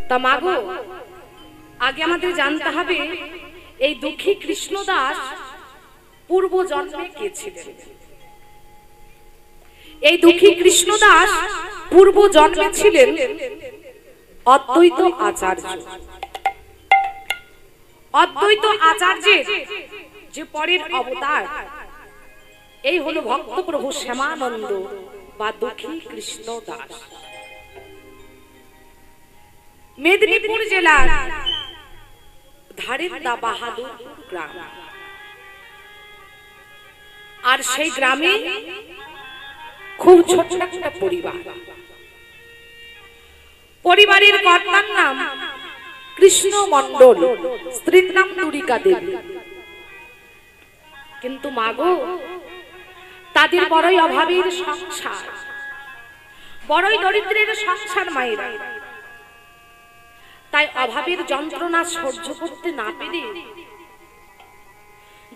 তা মাগো, আগে আমাদের জানতে হবে এই দুঃখী কৃষ্ণদাস পূর্ব জন্মে কে ছিলেন। এই দুঃখী কৃষ্ণদাস পূর্ব জন্মে ছিলেন অদ্বৈত আচার্য। অদ্বৈত আচার্যের যে পরের অবতার, এই হলো ভক্ত প্রভু শ্যামানন্দ বা দুঃখী কৃষ্ণদাস। মেদিনীপুর জেলার ধারেন্দা বাহাদুর গ্রাম, আর সেই গ্রামে খুব ছোট একটা পরিবার। পরিবারের কর্তার নাম কৃষ্ণ মণ্ডল, স্ত্রীর নাম দুরিকা দেবী। কিন্তু মাগো, তাদের বড়ই অভাবের সংসার, বড়ই দরিদ্রের সংসার মায়েরা। তাই অভাবের যন্ত্রণা সহ্য করতে না পেরে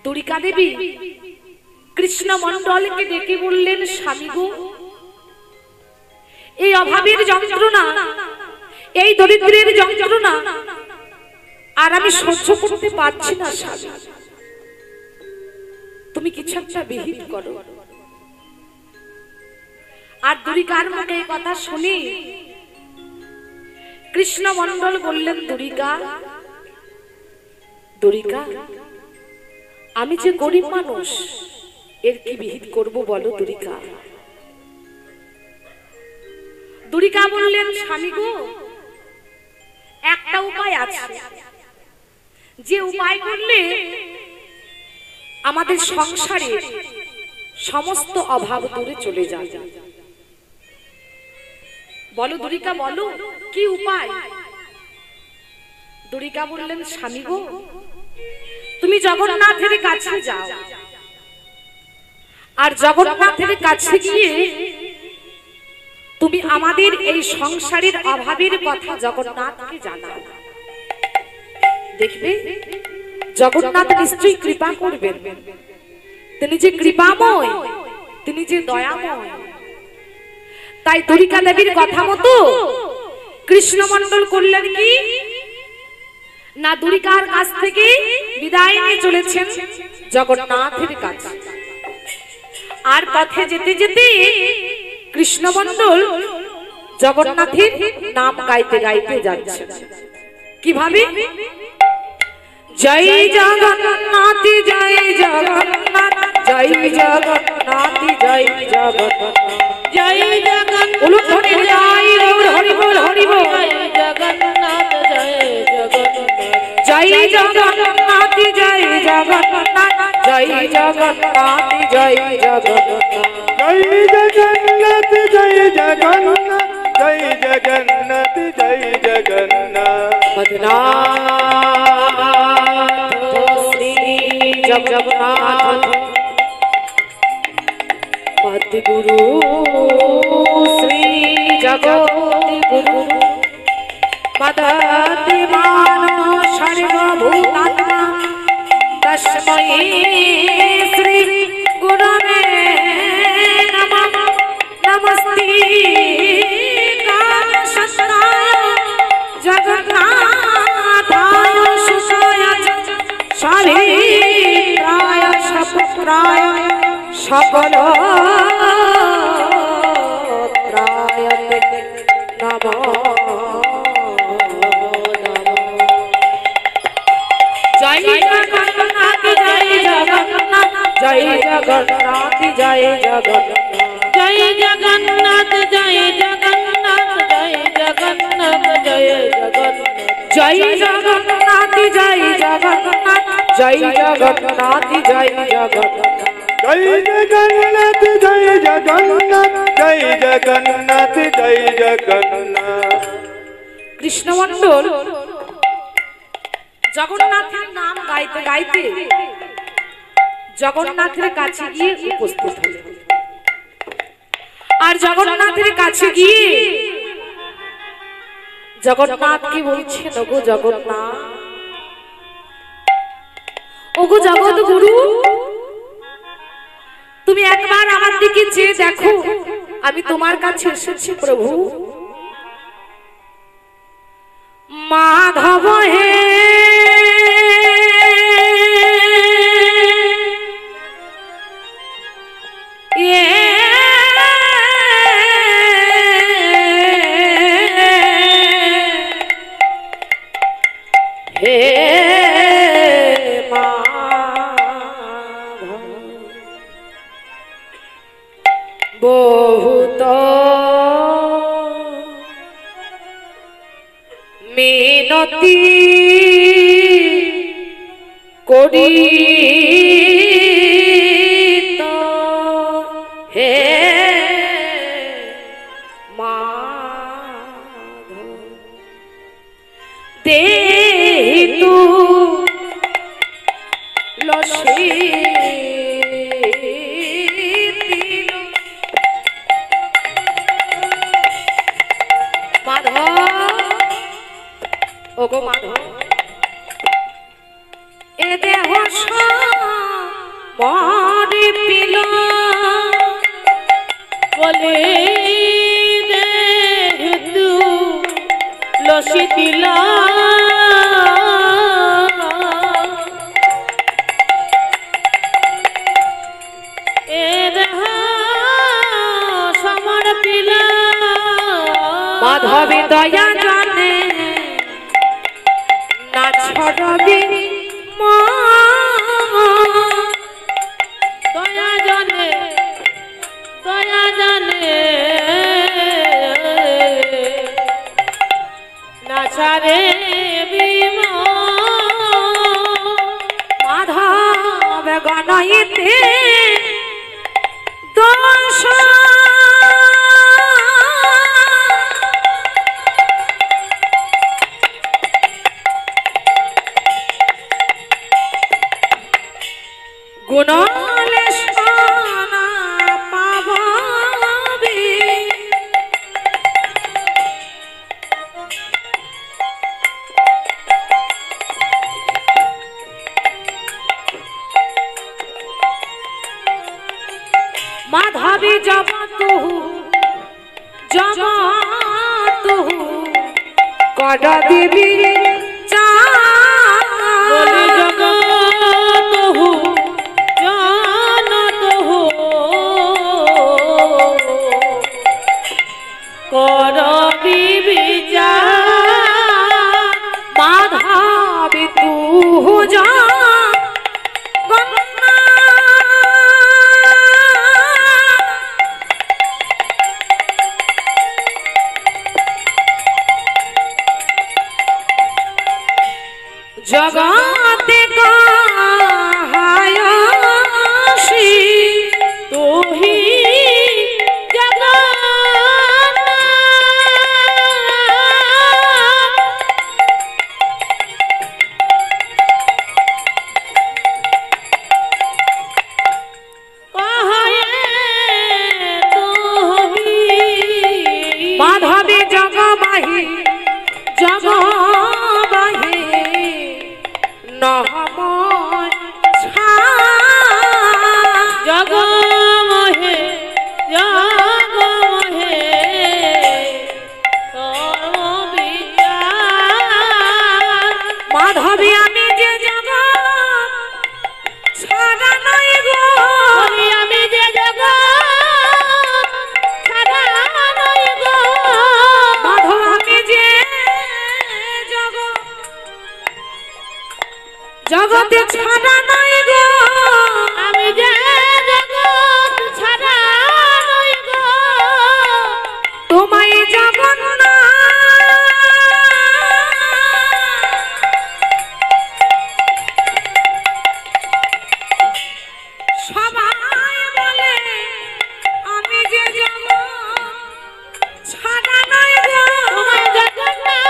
দুরিকা দেবী কৃষ্ণ মণ্ডলকে ডেকে বললেন, স্বামী গো, এই অভাবের যন্ত্রণা, এই দরিদ্রের যন্ত্রণা আর আমি সহ্য করতে পারছি না স্বামী, তুমি কিছু একটা বিহিত করো। আর দুরিকার মুখে এই কথা শুনে কৃষ্ণ মণ্ডল বললেন, দুরিকা, দুরিকা, আমি যে গরিব মানুষ, এর কি বিহিত করব বলো দুরিকা। দুরিকা বললেন, স্বামী গো, একটা উপায় আছে, যে উপায় করলে আমাদের সংসারে সমস্ত অভাব দূরে চলে যাবে। বলো দুরিকা, বলো কি উপায়। দুরিকা বললেন, স্বামী গো, তুমি জগন্নাথের কাছে যাও, আর জগন্নাথের কাছে গিয়ে তুমি আমাদের এই সংসারের অভাবের কথা জগন্নাথকে জানাও। দেখবে জগন্নাথ নিশ্চয়ই কৃপা করবেন। তিনি যে কৃপাময়, তিনি যে দয়াময়। তাই দুরিকা দেবীর কথা মতো কৃষ্ণ মণ্ডল করলেন কি না, দুরিকার কাছ থেকে বিদায় নিয়ে চলেছেন জগন্নাথের কাছে। আর পথে যেতে যেতে কৃষ্ণ মণ্ডল জগন্নাথের নাম গাইতে গাইতে যাচ্ছেন। কিভাবে? জয় জগন্নাথ, জয় জগন্নাথ, জয় জগন্নাথ, জয় জগন্নাথ, জয় জগন্নাথ, উলুধ্বনি জয় হরি বল, হরি বল, জগন্নাথ, জয় জগন্নাথ, জয় জগন্নাথ, জয় জগন্নাথ, জয় জগন্নাথ, জয় জগন্নাথ, জয় জগন্নাথ, জয় জগন্নাথ, জয় জগন্নাথ, জয় জগন্নাথ, পদ্মনাথ শ্রী জগন্নাথ, পদ্মগুরু শ্রী জগৎগুরু, পদতিমান সর্বভূতাত্মা, তস্मै শ্রী গুরবে নমঃ। নমস্তে কাশস্তায় জগন্নাথায় সুশায় শারীরায় সপুত্রায় সকল ত্রায়তে নমঃ। জয় জগন্নাথ, জয় জগন্নাথ, জয় জগন্নাথ, জয় জগন্নাথ, জয় জগন্নাথ, জয় জগন্নাথ, জয় জগন্নাথ, জয় জগন্নাথ, জয় জগন্নাথ, জয় জগন্নাথ, জয় জগন্নাথ, জয় জগন্নাথ, জয় জগন্নাথ, জয় জগন্নাথ, জয় জগন্নাথ, জয় জগন্নাথ। কৃষ্ণ মণ্ডল জগন্নাথের নাম গাইতে গাইতে জগন্নাথের কাছে গিয়ে উপস্থিত হলেন। আর জগন্নাথের কাছে গিয়ে জগন্নাথকে বলছেন, ওগো জগন্নাথ, ওগো জগৎ গুরু, তুমি একবার আমার দিকে চেয়ে দেখো, আমি তোমার কাছে এসেছি প্রভু। মাধব হে বহুত মিনতি করি হে মাধব দেহি তু লসি মাধব ওগো মাধব এ দেহ মরি পিল বলে দেহু লসি দিল এ দেহ সমর পিল মাধবী দয়া জানে না ছড়বি দয়া জানে না ছাড়ে মাধব গণইতে দোষ গুণলে সোনা পাবি মাধবী জব তুহু কর দেবী চা তুহু করবি বিচার মাধবী তুহু যা জগতে কাহায়সি তোহি মাধবী জগবাহি নহম জগমহে মাধবী আমি যে জগ ছাড়া নাই গো আমি যে জগ ছাড়া নাই গো মাধব আমি যে জগতে ছাড়া নাই গো আমি যে জগৎ ছাড়া নাই গো তোমায় জগন্নাথ সবাই বলে আমি যে জগৎ ছাড়া নাই গো তোমায় জগন্নাথ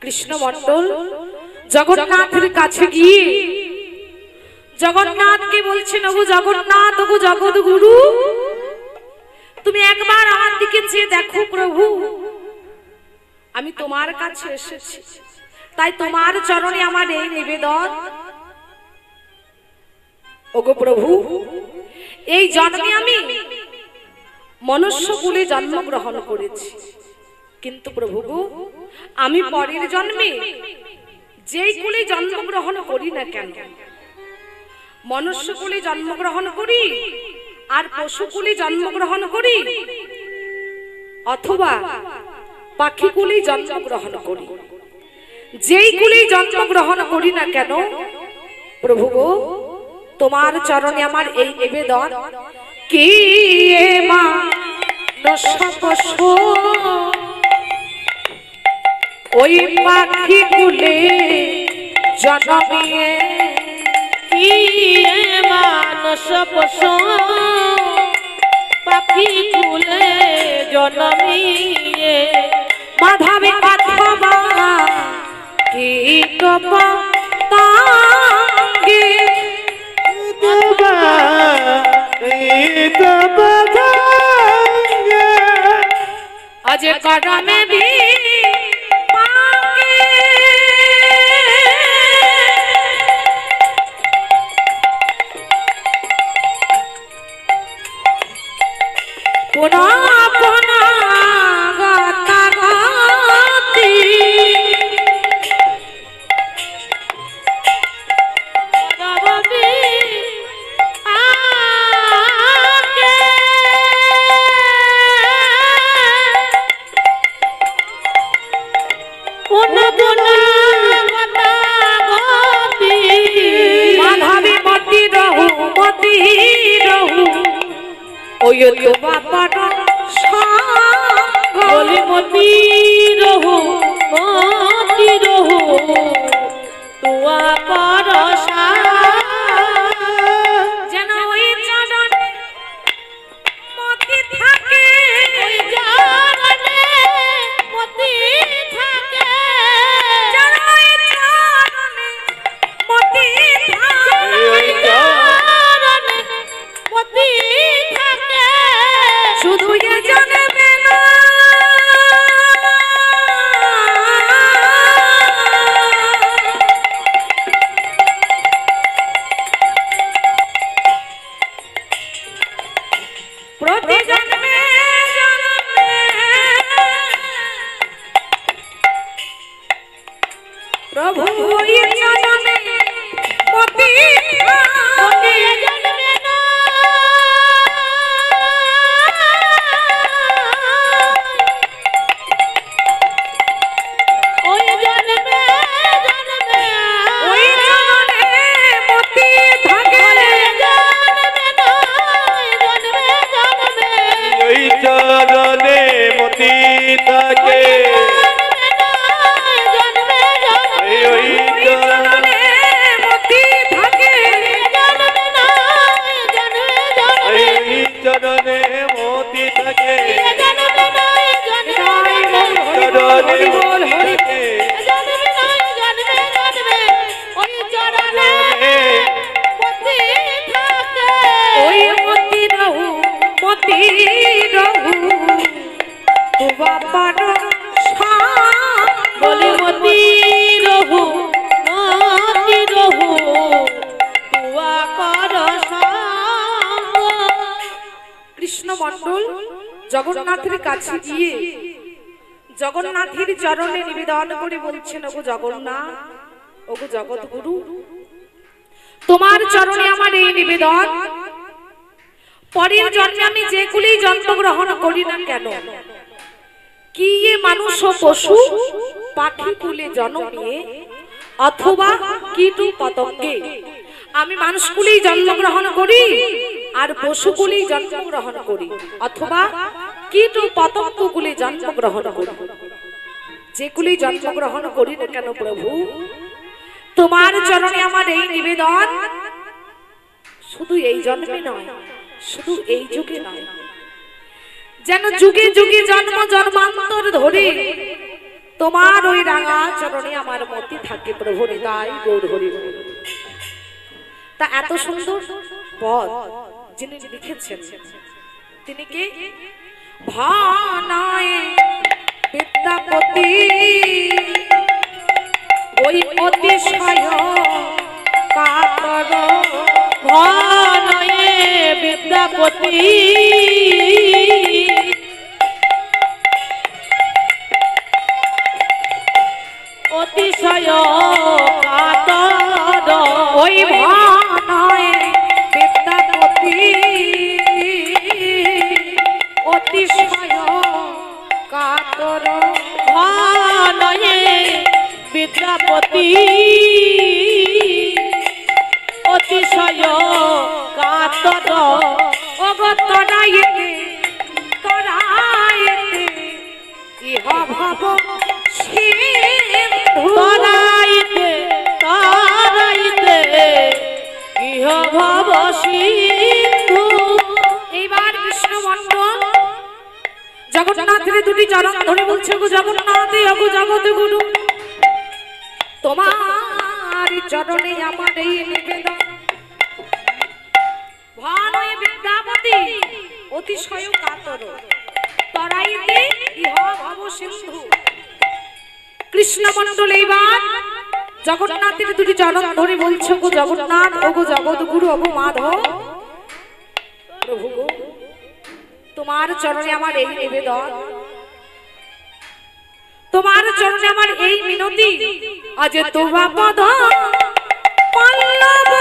কৃষ্ণ মণ্ডল জগন্নাথের কাছে গিয়ে জগন্নাথকে বলছেন, ওগো জগন্নাথ, ওগো জগৎ গুরু, তুমি একবার আমার দিকে চেয়ে দেখো প্রভু, আমি তোমার কাছে এসেছি, তাই তোমার চরণে আমার এই নিবেদন। ওগো প্রভু, এই জন্মে আমি মনুষ্য কুলে জন্মগ্রহণ করেছি, কিন্তু প্রভু গো, আমি পরের জন্মে যেই কুলে জন্মগ্রহণ করি না কেন, মনুষ্য কুলে জন্মগ্রহণ করি আর পশু কুলে জন্মগ্রহণ করি অথবা পাখি কুলে জন্মগ্রহণ করি, যেই কুলে জন্মগ্রহণ করি না কেন প্রভু গো, তোমার চরণে আমার এই নিবেদন, কি মা ওই পাখি কুলে জন্মিয়ে, কি মানুষ পশু পাখি কুলে জন্মিয়ে, মাধবে অথবা কীট পতঙ্গে, আজ কদমে ভি পাঙ্গে, পুনঃ পুনঃ গতাগতি, মাধবী মতি রহু মতি রহু, ওই তো বাপার সঙ্গ, বলি মতি রহু তুয়া পরশা, যেন ওই চরণ মতি থাকে, ওই চরণে মতি থাকে, যেন ওই চরণে মতি থাকে, ওই চরণে মতি থাকে, শুধু এ জন্মে না প্রতি জন্মে জন্মে প্রভু ওই চরণে মতি থাকে, জন্মে না ওই জন্মে ওই চরণে মতি থাকে, ওই চরণে মতি থাকে, ওই চরণে মতি থাকে, ওই চরণে মতি থাকে, চরণে মতি থাকে, ওই মতি রহু মতি রহু তু বাবার সঙ্গ, বলি মতি রহু তুয়া পরশা। কৃষ্ণ মণ্ডল জগন্নাথের কাছে গিয়ে জগন্নাথের চরণে নিবেদন করে বলছেন, ওগো জগন্নাথ, ওগো জগৎ গুরু, তোমার চরণে আমার এই নিবেদন, পরের জন্মে আমি যে কুলেই জন্মগ্রহণ করি না কেন, কি এ মানুষ ও পশু পাখি কুলে জন্মিয়ে অথবা কীট পতঙ্গে, আমি মানুষ কুলেই জন্মগ্রহণ করি আর পশু কুলেই জন্মগ্রহণ করি অথবা কীট পতঙ্গ কুলে জন্মগ্রহণ করি, যে কুলেই জন্মগ্রহণ করি না কেন প্রভু, তোমার চরণে আমার এই নিবেদন, শুধু এই জন্মে নয়, শুধু এই যুগে নয়, যেন যুগে যুগে জন্ম জন্মান্তর ধরে তোমার ওই রাঙা চরণে আমার মতি থাকে প্রভু হৃদয় গৌর হরি বল। তা এত সুন্দর পদ যিনি লিখেছেন তিনি কে? ভানায় বিদ্যাপতি ওই অতিশয় কাতর ভানয়ে বিদ্যাপতি অতিশয় কাতর ওই ভানায় বিদ্যাপতি অতিশয় কাতর ভানয়ে বিদ্যাপতি অতিশয় কাতর অগতরাইতে তরাইতে ইহ ভব সিন্ধু তরাইতে তরাইতে ইহ ভব সিন্ধু। এইবার কৃষ্ণ মন্ডল জগন্নাথের দুটি চরণ ধরে বলছে গো জগন্নাথ অগো জগৎ গুরু তোমার চরণে আমার এই নিবেদন। ভানয়ে বিদ্যাপতি অতিশয় কাতর তরাইতে ইহ ভব সিন্ধু। কৃষ্ণ মন্ডল এইবার জগন্নাথের দুটি চরণ ধরে বলছে গো জগন্নাথ ওগো জগৎ গুরু ওগো মাধব প্রভু গো তোমার চরণে আমার এই নিবেদন, তোমার চরণে আমার এই মিনতি আজ তোমা পদ পল্লব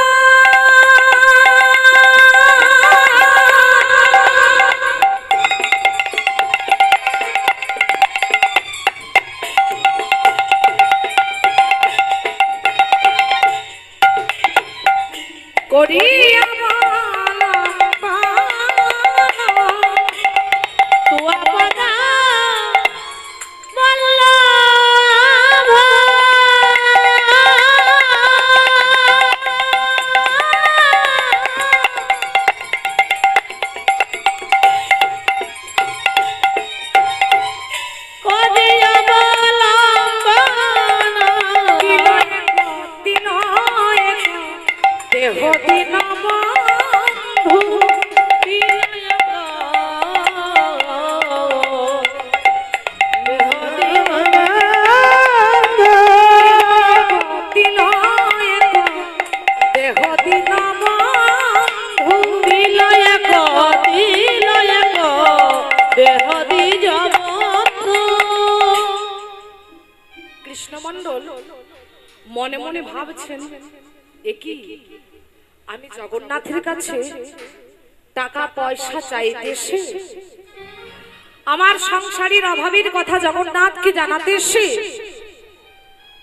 করিয়া মনে মনে ভাবছেন একই আমি জগন্নাথের কাছে টাকা পয়সা চাইতে এসে আমার সংসারের অভাবের কথা জগন্নাথকে জানাতে এসে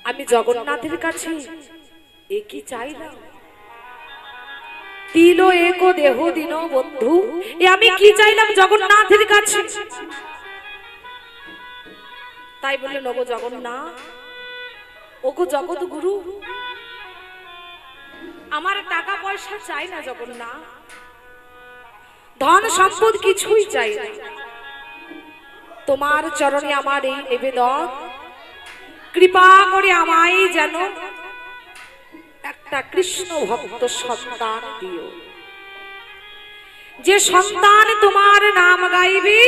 আমি জগন্নাথের কাছে একই চাইলাম তিল এক দেহ দিন বন্ধু এ আমি কি চাইলাম জগন্নাথের কাছে। তাই বলে নগো জগন্নাথ ওগো জগৎ গুরু আমার টাকা পয়সা চাই না জগন্নাথ, ধন সম্পদ কিছুই চাই না, তোমার চরণে আমার এই নিবেদন কৃপা করে আমায় যেন একটা কৃষ্ণ ভক্ত সন্তান দিও, যে সন্তান তোমার নাম গাইবে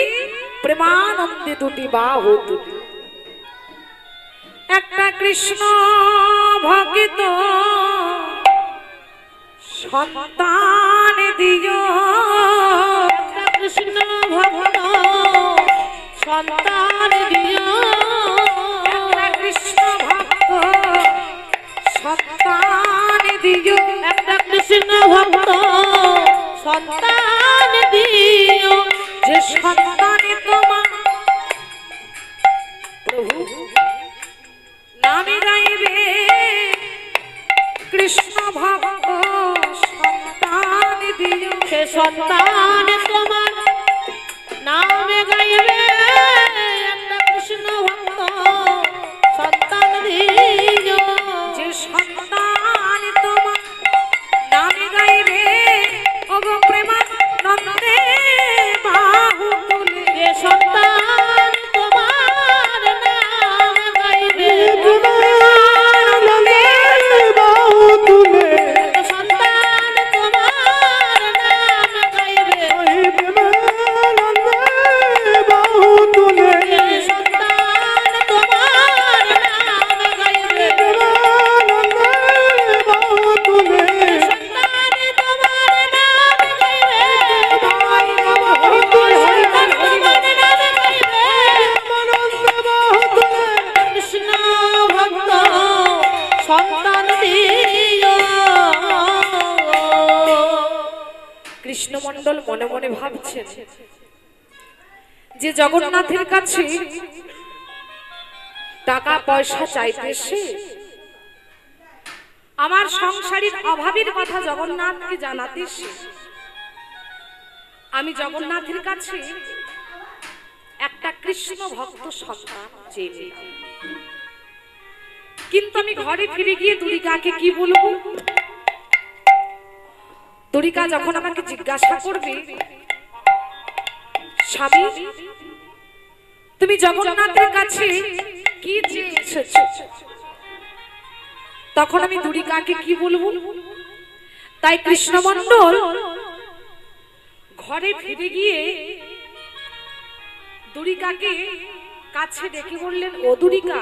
প্রেমানন্দে দুটি বাহু তুলি, একটা কৃষ্ণ ভক্ত সন্তান দিও, কৃষ্ণ ভক্ত সন্তান দিও, একটা কৃষ্ণ ভক্ত সন্তান দিও, একটা কৃষ্ণ ভক্ত সন্তান দিও, যে সন্তান তোমার প্রভু নামে গাইবে কৃষ্ণ ভক্ত সন্তান দিও, সে সন্তান তোমার নামে গাইবে একটা কৃষ্ণ ভক্ত সন্তান দিও, যে সন্তান তোমার নামে গাইবে ওগো প্রেমানন্দে বাহু তুলে, যে যে জগন্নাথের কাছে টাকা পয়সা চাইতে এসে আমার সংসারের অভাবের কথা জগন্নাথকে জানাতে এসে আমি জগন্নাথের কাছে একটা কৃষ্ণ ভক্ত সন্তান চেয়ে, কিন্তু আমি ঘরে ফিরে গিয়ে দুর্গাকে কি বলবো? দুর্গা যখন আমাকে জিজ্ঞাসা করবে, স্বামী তুমি জগন্নাথের কাছে কি চেয়ে এসেছো, তখন আমি দুর্গাকে কি বলবো? তাই কৃষ্ণমণ্ডল ঘরে ফিরে গিয়ে দুর্গাকে কাছে ডেকে বললেন, ও দুর্গা,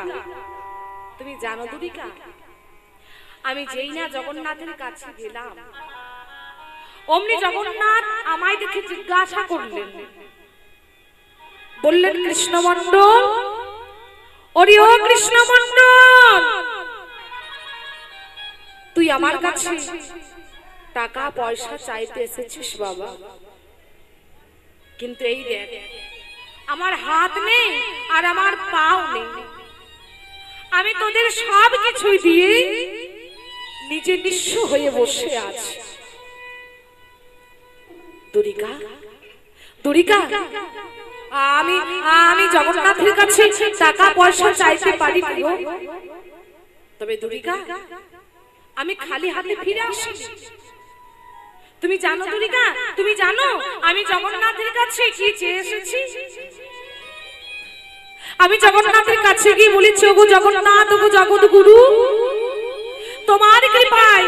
তুমি জানো দুর্গা, আমি যেই না জগন্নাথের কাছে গেলাম, অমনি জগন্নাথ আমায় দেখে জিজ্ঞাসা করলেন, বললেন কৃষ্ণমণ্ডল, ওরে ও কৃষ্ণমণ্ডল, তুই আমার কাছে টাকা পয়সা চাইতে এসেছিস বাবা, কিন্তু এই দেখ আমার হাত নেই আর আমার পাও নেই, আমি তোদের সব কিছুই দিয়ে নিজে নিঃস্ব হয়ে বসে আছি। দুর্গা, দুর্গা, আমি জগন্নাথের কাছে টাকা পয়সা চাইতে পারি, তবে দুর্গা আমি খালি হাতে ফিরে আসি। তুমি জানো দুর্গা, তুমি জানো আমি জগন্নাথের কাছে কি চেয়ে এসেছি? আমি জগন্নাথের কাছে গিয়ে বলেছি, ওগো জগন্নাথ, ওগো জগৎগুরু, তোমার কৃপায়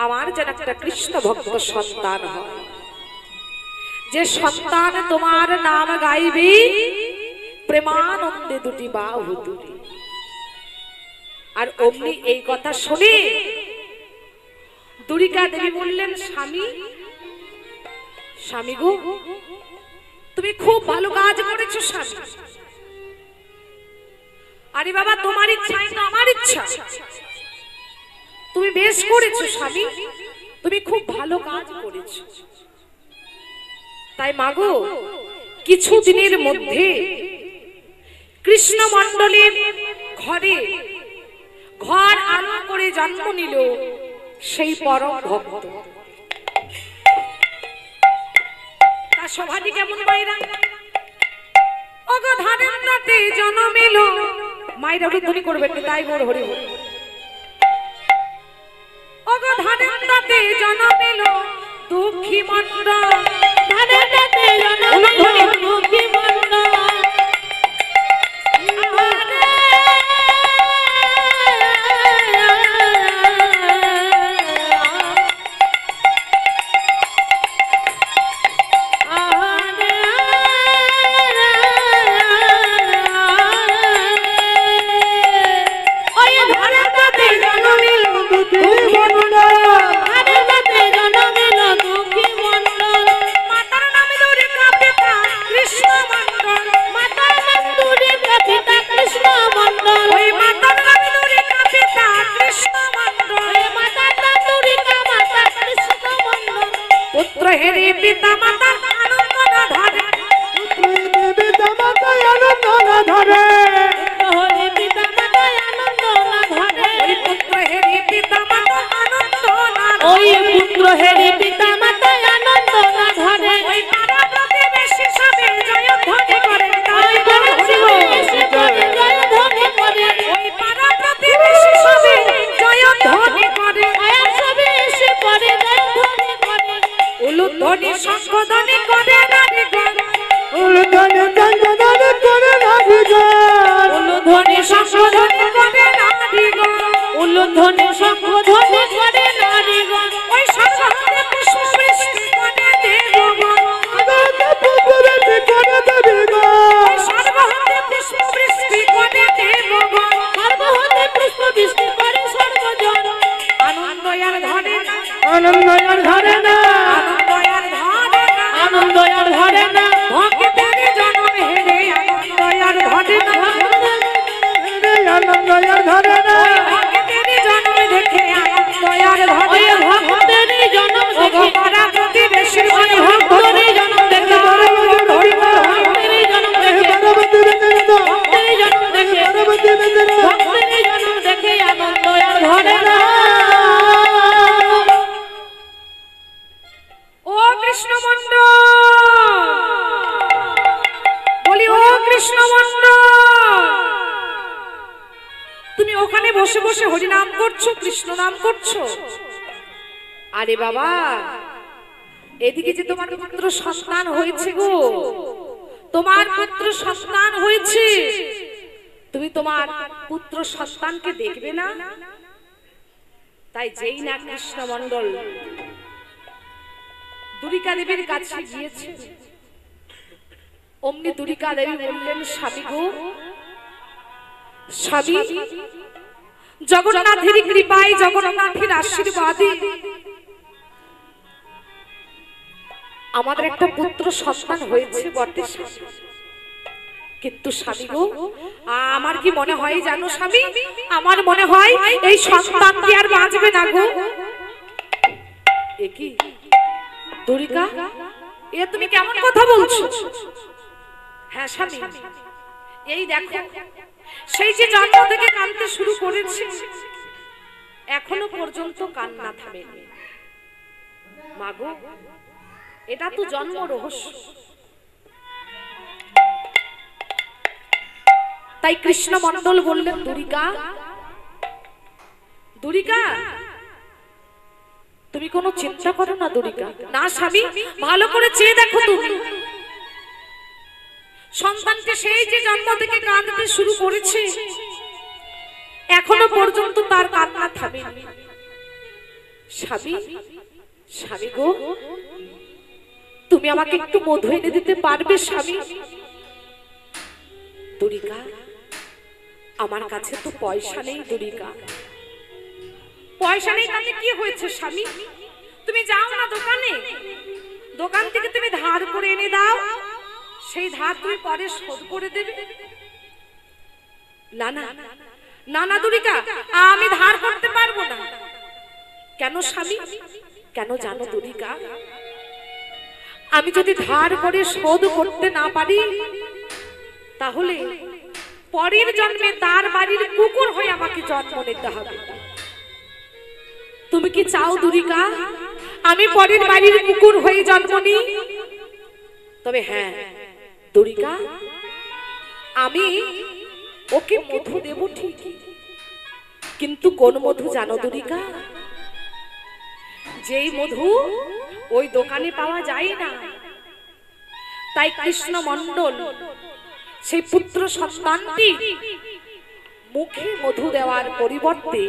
আমার যেন একটা কৃষ্ণ ভক্ত সন্তান হয়, যে সন্তান তোমার নাম গাইবে প্রেমানন্দে দুটি বাহু তুলে। আর অমনি এই কথা শুনে দুর্গা দেবী বললেন, স্বামী, স্বামী গো, তুমি খুব ভালো কাজ করেছো স্বামী। আরে বাবা, তোমার ইচ্ছাই তো আমার ইচ্ছা, তুমি বেশ করেছো স্বামী, তুমি খুব ভালো কাজ করেছো। তাই মাগো, কিছু দিনের মধ্যে কৃষ্ণমণ্ডলের ঘরে ঘর আলো করে জন্ম নিল সেই পরম ভক্ত। তার সভাটি কেমন মায়েরা? অগধানের রাতে জন্ম এলো, মায়েরা ধ্বনি করবেন না, তাই মোর হরি বল। অগধানের রাতে জন্ম এলো দুঃখী মন্ডল, ধানের রাতে জন্ম এলো দুঃখী মন্ডল, ধরে না, কৃষ্ণমন্ডল, তুমি ওখানে বসে বসে হরি নাম করছো, কৃষ্ণ নাম করছো? আরে বাবা, এদিকে যে তোমার পুত্র সন্তান হয়েছে গো, তোমার পুত্র সন্তান হয়েছে, তুমি তোমার পুত্র সন্তানকে দেখবে না? তাই যেই না কৃষ্ণমন্ডল দুরিকা দেবীর কাছে গিয়েছে, অমনি দুরিকা দেবী বললেন, স্বামী গো স্বামী, জগন্নাথের কৃপায়, জগন্নাথের আশীর্বাদে আমাদের একটা পুত্র সন্তান হয়েছে বটে স্বামী, কিন্তু স্বামী গো আমার কি মনে হয় জানো স্বামী, আমার মনে হয় এই সন্তান কি আর বাঁচবে না গো। এ কি দুরিকা, এ তুমি কেমন কথা বলছো? হ্যাঁ স্বামী, এই দেখো সেই যে জন্ম থেকে কাঁদতে শুরু করেছে, এখনো পর্যন্ত কান্না থামেনি। মাগো, এটা তো জন্ম রহস্য। তাই কৃষ্ণমন্ডল বললেন, দুরিকা দুরিকা তুমি কোনো চিন্তা করো না দুরিকা। না স্বামী, ভালো করে চেয়ে দেখো, তুমি সন্তানকে সেই যে জন্ম থেকে কাঁদতে শুরু করেছে, এখনো পর্যন্ত তার কান্না থামেনি। স্বামী স্বামী গো, তুমি আমাকে একটু মধু এনে দিতে পারবে স্বামী? দুরিকা, আমার কাছে তো পয়সা নেই দুরিকা। পয়সা নেই তাতে কি হয়েছে স্বামী, তুমি যাও না দোকানে, দোকান থেকে তুমি ধার করে এনে দাও, সেই ধার তুমি পরে শোধ করে দেবে। না না না না দুরিকা, আমি ধার করতে পারবো না। কেন স্বামী, কেন জানো দুরিকা, আমি যদি ধার করে শোধ করতে না পারি, তাহলে পরের জন্মে তার বাড়ির কুকুর হয়ে আমাকে জন্ম নিতে হবে। তুমি কি চাও দুরিকা আমি পরের বাড়ির কুকুর হয়ে জন্ম নিই? তবে হ্যাঁ দুরিকা, আমি ওকে মধু দেব ঠিকই, কিন্তু কোন মধু জানো দুরিকা? যেই মধু ওই দোকানে পাওয়া যায় না। তাই কৃষ্ণমন্ডল সেই পুত্র সন্তানটি মুখে মধু দেওয়ার পরিবর্তে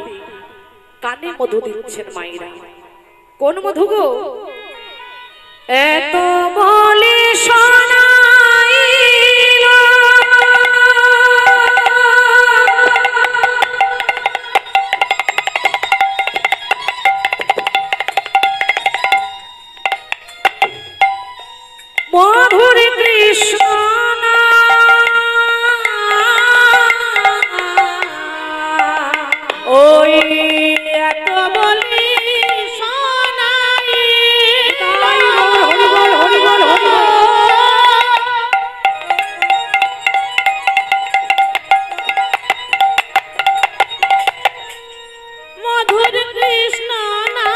কানে মধু দিচ্ছেন মায়েরা। কোন মধু গো? এত বলে শোনাইল মধুর কৃষ্ণ ওই এত বলি শোনাই মধুর কৃষ্ণ না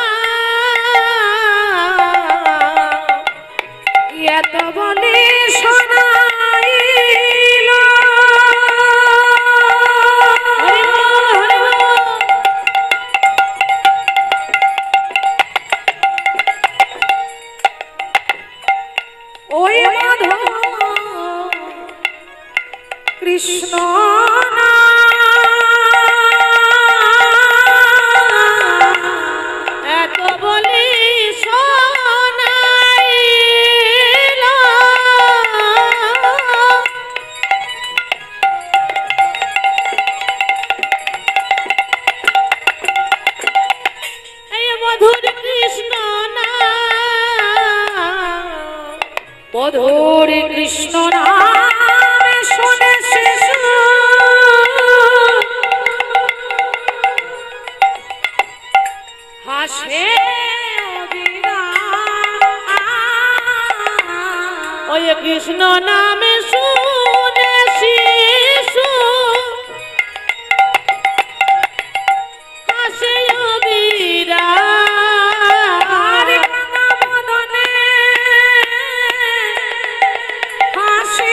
এত বলি শোনাইল ওই মধু কৃষ্ণ এত বলি শোনাইল এই মধুর কৃষ্ণ না মধুর কৃষ্ণ নাম শুনে শিশু হাসে ওই কৃষ্ণ নামে শুনে শিশু হাসে অবিরা হাসে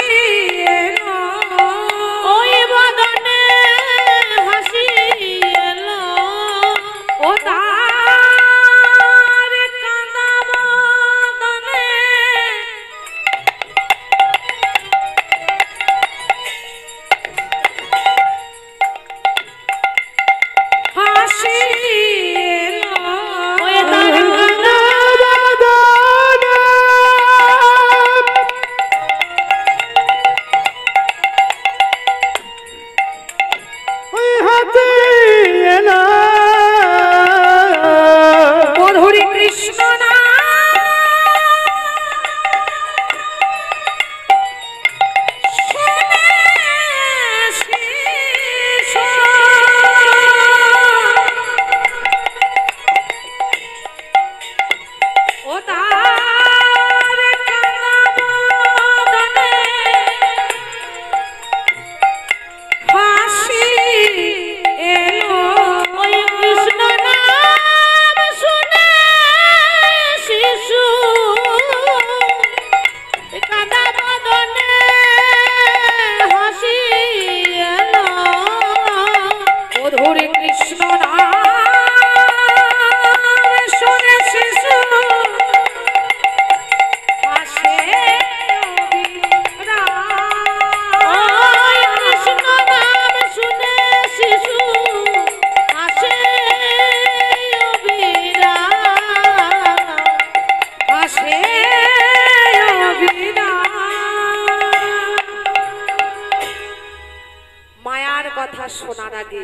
কথা শোনার আগে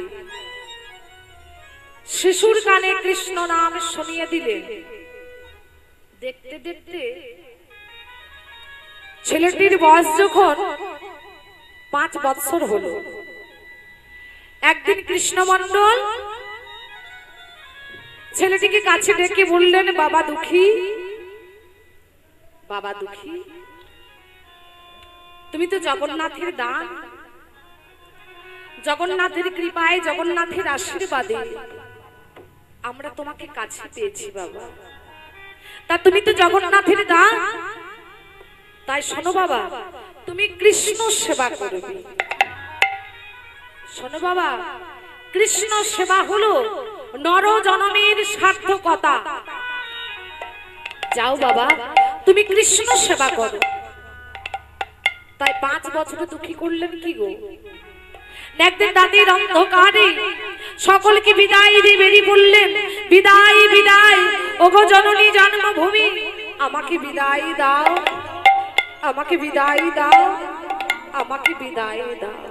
শিশুর কানে কৃষ্ণ নাম শুনিয়ে দিলে দেখতে দেখতে ছেলেটির বয়স যখন 5 বছর হলো, একদিন কৃষ্ণমণ্ডল ছেলেটিকে কাছে ডেকে বললেন, বাবা দুঃখী, বাবা দুঃখী, তুমি তো জগন্নাথের দান, জগন্নাথের কৃপায়, জগন্নাথের আশীর্বাদে আমরা তোমাকে কাছে পেয়েছি বাবা। তা তুমি তো জগন্নাথের দান, তাই শোনো বাবা, তুমি কৃষ্ণ সেবা করবে। শোনো বাবা, কৃষ্ণ সেবা হলো নর জনমের সার্থকতা। যাও বাবা, তুমি কৃষ্ণ সেবা করো। তাই 5 বছর দুঃখী করলেন কি গো? একদিন রাতের অন্ধকারে সকলকে বিদায় দিয়ে বেরিয়ে পড়লেন, বিদায় বিদায়, ওগো জননী জন্মভূমি, আমাকে বিদায় দাও, আমাকে বিদায় দাও, আমাকে বিদায় দাও,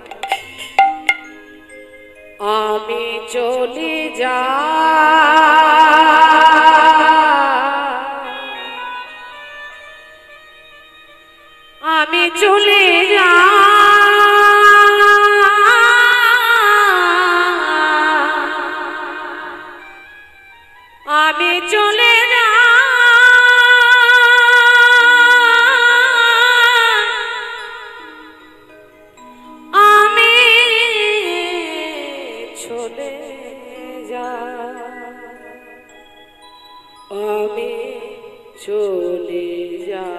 আমি চলে যাই, আমি চলে যাই, আমি চলে যাই, আমি চলে যাই, আমি চলে যাই,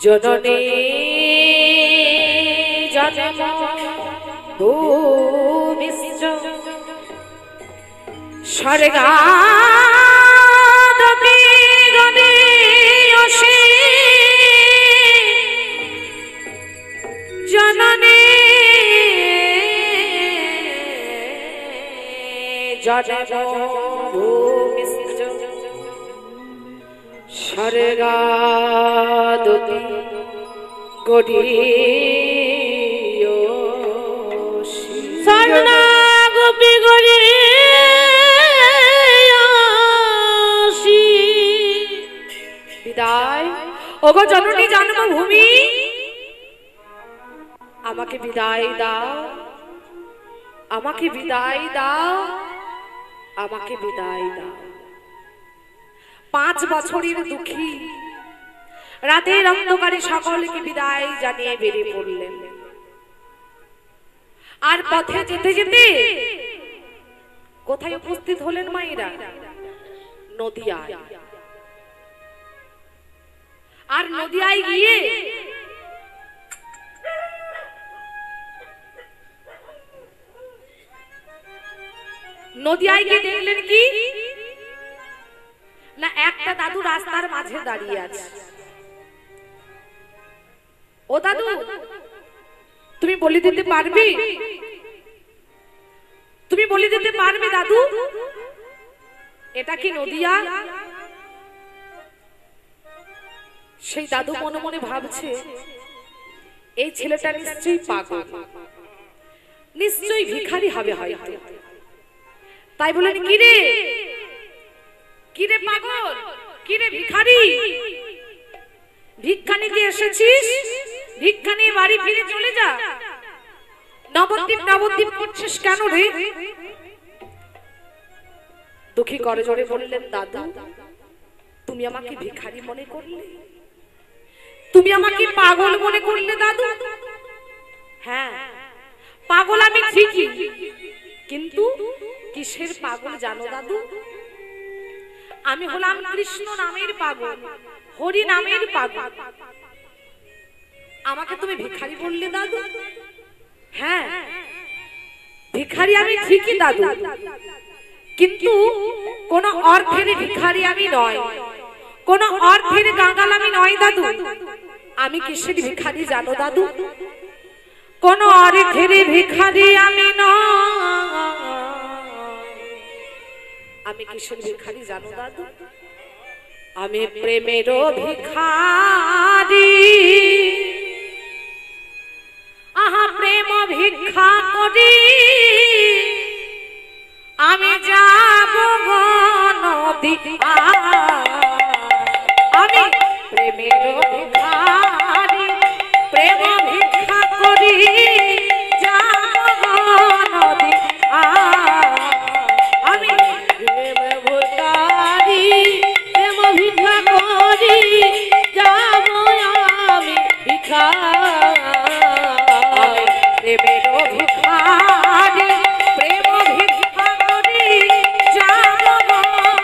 জননী জন্মভূমিশ্চ স্বর্গাদপি গদীয়সি, জননী জন্মভূমিশ্চ স্বর্গাদপি গদীয়সি, স্বর্গাদপি গদীয়সি। বিদায়, ওগো জননী জন্মভূমি, আমাকে বিদায় দাও, আমাকে বিদায় দাও, আমাকে বিদায় দাও। 5 বছরের দুঃখী রাতের অন্ধকারে সকলকে বিদায় জানিয়ে বেরিয়ে পড়লেন। আর পথে যেতে যেতে কোথায় উপস্থিত হলেন মায়েরা? নদিয়ায়। আর নদিয়ায় গিয়ে দেখলেন কি না, একটা দাদু রাস্তার মাঝে দাঁড়িয়ে আছে। ও দাদু, তুমি বলে দিতে পারবে? তুমি বলে দিতে পারবে দাদু, এটা কি নদিয়া? সেই দাদু মনে মনে ভাবছে, এই ছেলেটা নিশ্চয়ই পাগল, নিশ্চয়ই ভিখারি হবে হয়তো। তাই বলেন, কিরে কিরে পাগল, কিরে ভিখারি, ভিক্ষা নিতে এসেছিস? ভিক্ষা নিয়ে বাড়ি ফিরে চলে যা। নবদ্বীপ নবদ্বীপ করছিস কেন রে? দুঃখী করে জোরে বললেন, দাদু তুমি আমাকে ভিখারি মনে করলে, তুমি আমাকে পাগল মনে করলে দাদু। হ্যাঁ পাগল আমি ঠিকই, কিন্তু কিসের পাগল জানো দাদু? আমি হলাম কৃষ্ণ নামের পাগল, হরি নামের পাগল। আমাকে তুমি ভিখারি বললে দাদু? হ্যাঁ ভিখারি আমি ঠিকই দাদু, কিন্তু কোন অর্থের ভিখারি আমি নয়, কোন অর্থের গাঙ্গাল আমি নয় দাদু। আমি কিসের ভিখারি জানো দাদু? কোন অর্থের ভিখারি আমি নয়। আমি কিসের ভিখারি জানো দাদু? আমি প্রেমের ভিখারি, আহা প্রেম ভিক্ষা করি আমি যাব নদী আমি প্রেমের ভিখারি প্রেম ভিক্ষা করি যাব নদী আমি প্রেম ভিখারি প্রেম ভিক্ষা করি যাব আমি ভিখারি প্রেমের ভিখারি প্রেম ভিক্ষা করি যাব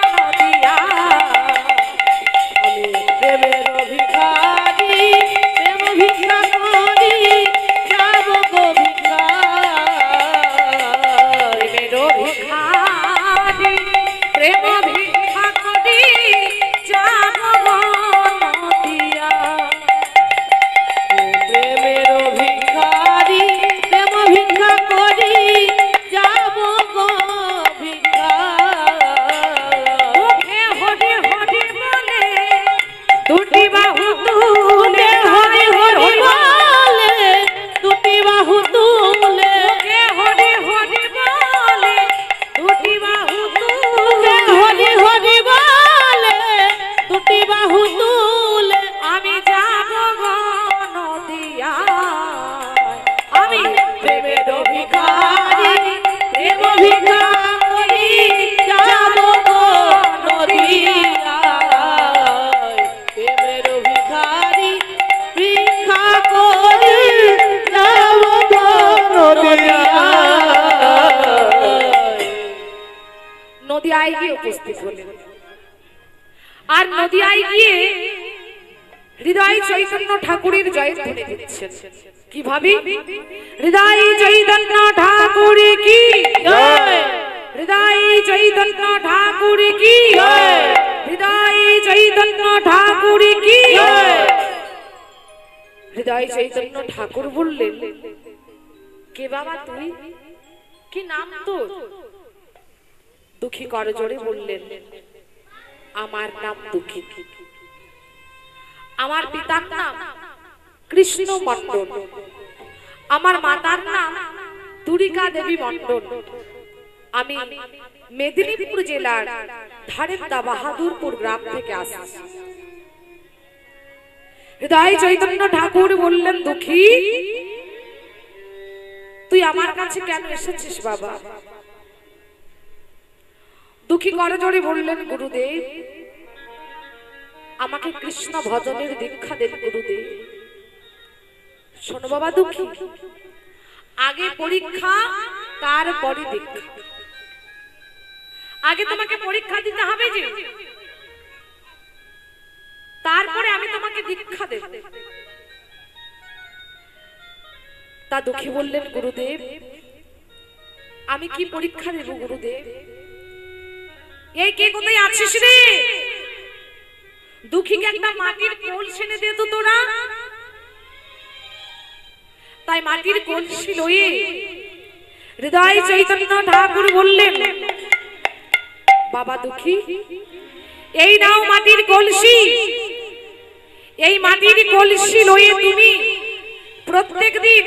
নদিয়া আমি প্রেমের ভিখারি প্রেম ভিক্ষা করি যাব গো ভিখারি প্রেমের ভিখারি প্রেম ভিক্ষা করি যাব নদিয়া প্রেমের ভিখারি প্রেম ভিক্ষা করি যাব গো ভিখারি মুখে হরি হরি বলে দুটি বাহু তুলে হরি হরি বলে দুটি বাহু তুলে মুখে হরি হরি বলে দুটি বাহু তুলে হরি হরি বলে দুটি বাহু তুলে আমি যাব নদিয়া আমি প্রেমের ভিখারি প্রেম ভিক্ষা করি যাব গো নদিয়ায় প্রেমের ভিখারি ভিক্ষা করি যাব গো নদিয়ায় নদিয়ায় গিয়ে উপস্থিত হলেন আর নদিয়ায় গিয়ে হৃদয় চৈতন্য ঠাকুরের জয়ধ্বনি দিচ্ছেন কিভাবে হৃদয় চৈতন্য ঠাকুর কি জয় হৃদয় চৈতন্য ঠাকুর কি জয় হৃদয় চৈতন্য ঠাকুর কি জয় হৃদয় চৈতন্য ঠাকুর বললেন কে বাবা তুই কি নাম তোর দুঃখী করজোড়ে বললেন আমার নাম দুঃখী আমার পিতার নাম কৃষ্ণ মণ্ডল আমার মাতার নাম তুরিকা দেবী মণ্ডল আমি মেদিনীপুর জেলার ধারেন্দা বাহাদুরপুর গ্রাম থেকে আসছি হৃদয় চৈতন্য ঠাকুর বললেন দুঃখী তুই আমার কাছে কেন এসেছিস বাবা দুঃখী করজোড়ে বললেন গুরুদেব আমাকে কৃষ্ণ ভজনের দীক্ষা দেন গুরুদেব শোনো বাবা দুঃখী আগে পরীক্ষা তারপরে দীক্ষা আগে তোমাকে পরীক্ষা দিতে হবে যে তারপরে আমি তোমাকে দীক্ষা দেব তা দুঃখী বললেন গুরুদেব আমি কি পরীক্ষা দেব গুরুদেব এই কে কোথায় আছিস রে দুঃখীকে একটা মাটির কলসি এনে দে তো তোরা তাই মাটির কলসি লয়ে হৃদয় চৈতন্য ঠাকুর বললেন বাবা দুঃখী এই নাও মাটির কলসি এই মাটির কলসি লয়ে তুমি প্রত্যেকদিন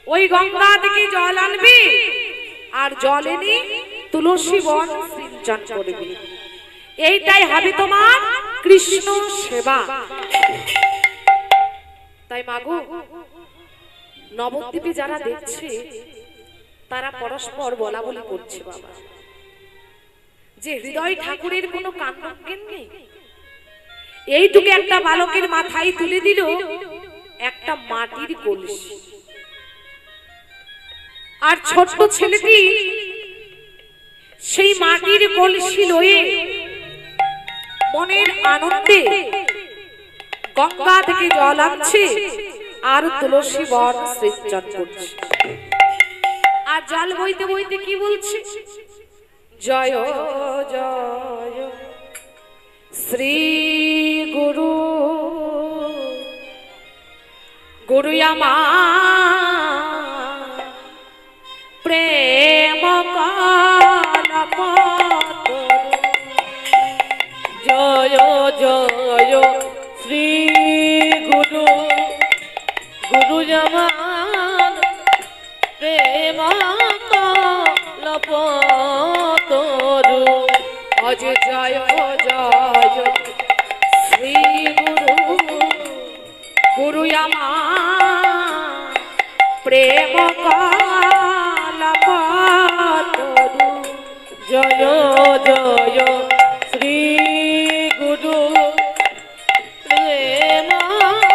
ওই গঙ্গা থেকে জল আনবে আর জল এনে তুলসী বন সিঞ্চন করবে এইটাই হবে তোমার কৃষ্ণ সেবা তাই মাগো নবদ্বীপে যারা দেখছে তারা পরস্পর বলা বলি করছে বাবা যে হৃদয় ঠাকুরের কোনো কাণ্ডজ্ঞান নেই এইটুকু একটা বালকের মাথায় তুলে দিল একটা মাটির কলসি আর ছোট্ট ছেলেটি সেই মাটির কলসি লয়ে মনের আনন্দে গঙ্গা থেকে জল আনছে আর তুলসী বন সিঞ্চন করছে আর জল বইতে বইতে কি বলছে জয় জয় শ্রী গুরু গুরু আমার প্রেম জয় জয় শ্রী গুরু গুরু আমার প্রেম কলপতরু আজ জয় জয় শ্রী গুরু গুরু আমার প্রেম কলপতরু জয় জয় শ্রী গুরু প্রেম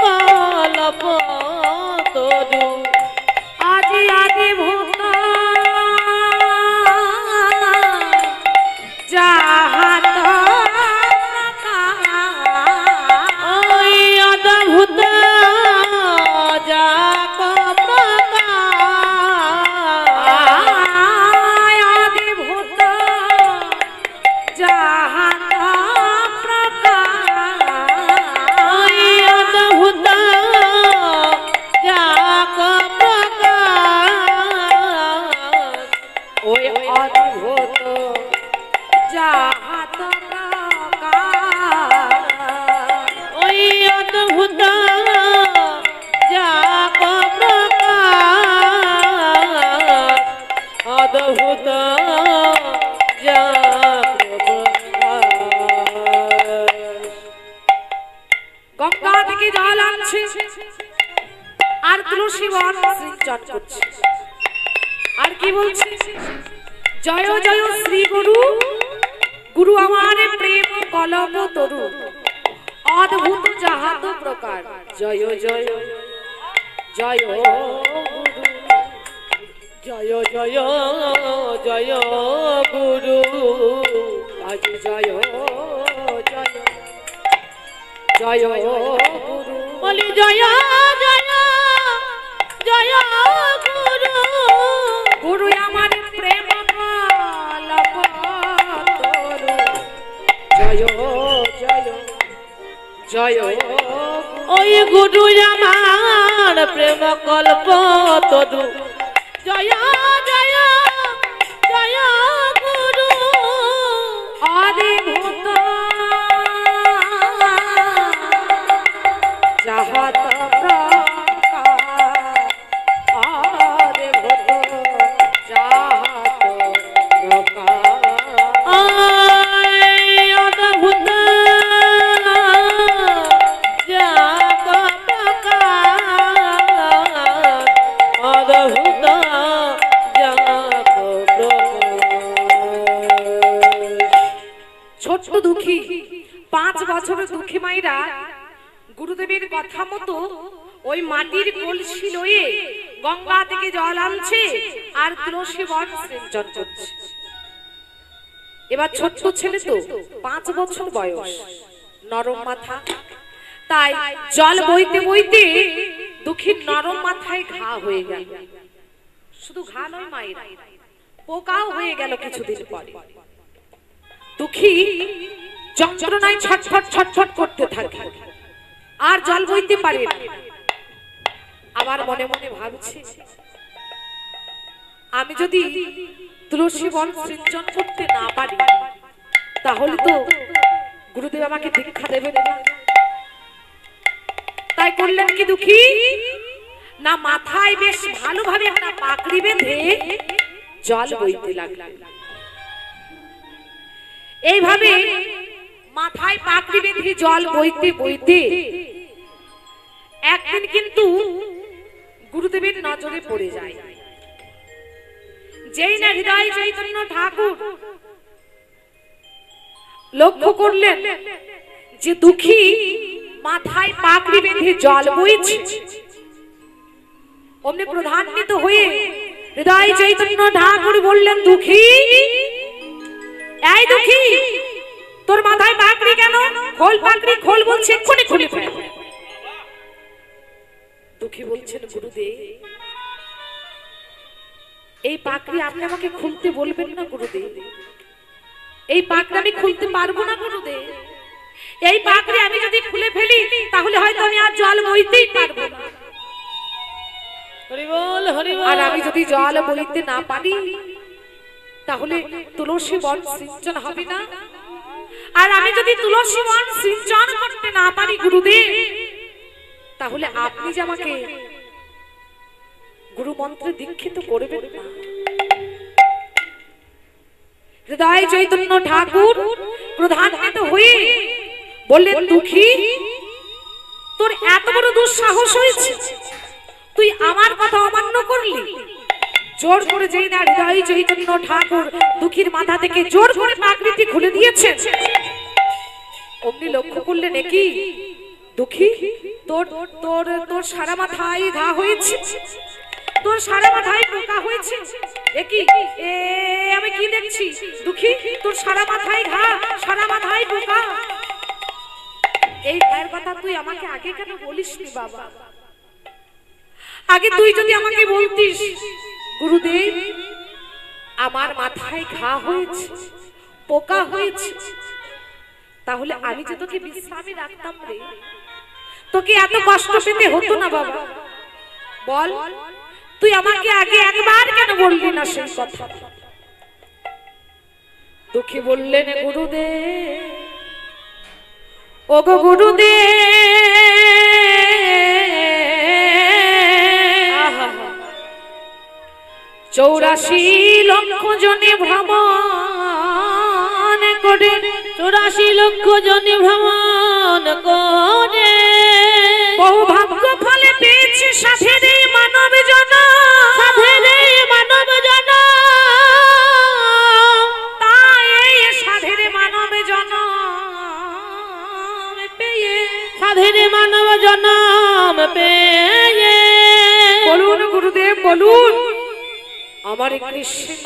কলপতরু আজি আদি ভূত যাহাত ওই অদ্ভুত যাক আদি ভূত যাহাত ওই অদ্ভুত যাক ওই অদ্ভুত যাহাত ওই অদ্ভুত যাক অদ্ভুত যাক গঙ্গা থেকে জল আনছে আর তুলসী বন সিঞ্চন করছে আর কি বলছে জয় জয় শ্রী গুরু গুরু আমার প্রেম কলম তরু অদ্ভুত যাহাত প্রকার জয় জয় জয় গুরু জয় জয় জয় গুরু আজ জয় জয় জয় গুরু বলি জয় জয় জয় গুরু গুরু আমার প্রেম কলম তরু জয় জয় জয় ওই গুরু আমার প্রেম কল্প তরু জয় জয় জয় গুরু আদি ভূত যাহাত প্রকার আদি ভূত যাহাত প্রকার অদ্ভুত যাক অদ্ভুত যাক ছোট্ট দুঃখী 5 বছরের দুঃখী মায়েরা গুরুদেবের কথা মতো ওই মাটির কলসি লয়ে গঙ্গা থেকে জল আনছে আর তুলসী বন সিঞ্চন করছে। এবার ছোট্ট ছেলে তো 5 বছর বয়স, নরম মাথা, তাই জল বইতে বইতে দুঃখীর নরম মাথায় ঘা হয়ে গেল। শুধু ঘা নয় মায়েরা, পোকাও হয়ে গেল কিছুদিন পরে। দুঃখী যন্ত্রণায় ছটফট ছটফট করতে থাকে আর জল বইতে পারে না। আবার মনে মনে ভাবছে, আমি যদি তুলসী বন সিঞ্চন করতে না পারি তাহলে তো গুরুদেব আমাকে দীক্ষা দেবেন না। তাই করলেন কি দুঃখী, না মাথায় বেশ ভালোভাবে একটা পাকড়ি বেঁধে জল বইতে লাগলেন। এইভাবে মাথায় পাকড়ি বেঁধে জল বইতে বইতে একদিন কিন্তু গুরুদেবের নজরে পড়ে যায়। যেই না হৃদয় চৈতন্য ঠাকুর লক্ষ্য করলেন যে দুঃখী মাথায় পাকড়ি বেঁধে জল বইছে, অমনি প্রধান্বিত হয়ে হৃদয় চৈতন্য ঠাকুর বললেন, দুঃখী, এই দুঃখী, তোর মাথায় পাকড়ি কেন? খোল পাকড়ি, খোল বলছে, এক্ষুনি খুলে ফেল। দুঃখী বলছেন, গুরুদেব, এই পাকড়ি আপনি আমাকে খুলতে বলবেন না গুরুদেব। এই পাকড়ি আমি খুলতে পারবো না গুরুদেব। এই পাকড়ি আমি যদি খুলে ফেলি তাহলে হয়তো আমি আর জল বইতেই পারবো না। হরি বল, হরি বল। আর আমি যদি জল বইতে না পারি তাহলে তুলসী বন সিঞ্চন হবে না। আর আমি যদি তুলসী বন সিঞ্চন করতে না পারি গুরুদেব, তাহলে আপনি যে আমাকে গুরু মন্ত্রে দীক্ষিত করবেন না। হৃদয় চৈতন্য ঠাকুর প্রধান্বিত হয়ে বললেন, দুঃখী, তোর এত বড় দুঃসাহস হয়েছে, তুই আমার কথা অমান্য করলি। জোর করে যেই না হৃদয় চৈতন্য ঠাকুর দুঃখীর মাথা থেকে জোর করে পাগড়িটি খুলে দিয়েছেন, অমনি লক্ষ্য করলেন, কি দুঃখী, তোর তোর তোর সারা মাথায় ঘা হয়েছে, তোর সারা মাথায় পোকা হয়েছে। একই আমি কি দেখছি দুঃখী, তোর সারা মাথায় ঘা, সারা মাথায় পোকা। এই ঘায়ের কথা তুই আমাকে আগে কেন বলিসনি বাবা? আগে তুই যদি আমাকে বলতিস, গুরুদেব আমার মাথায় ঘা হয়েছে, পোকা হয়েছে, তাহলে আমি যে তোকে বিশ্রামে রাখতাম রে, তোকে এত কষ্ট পেতে হতো না বাবা। বল, তুই আমাকে আগে একবার কেন বললি না সেই কথা? দুঃখী বললেন, গুরুদেব, ও গো গুরুদেব, 84 লক্ষ জনে ভ্রমণ করে, 84 লক্ষ জনে ভ্রমণ করে, বহু ভাগ্য ফলে পেয়েছে সাধের এই মানব জন, সাধের এই মানব জন। তাই এই সাধের মানব জন পেয়ে, সাধের মানব জনম পেয়ে, বলুন গুরুদেব, বলুন আমার কৃষ্ণ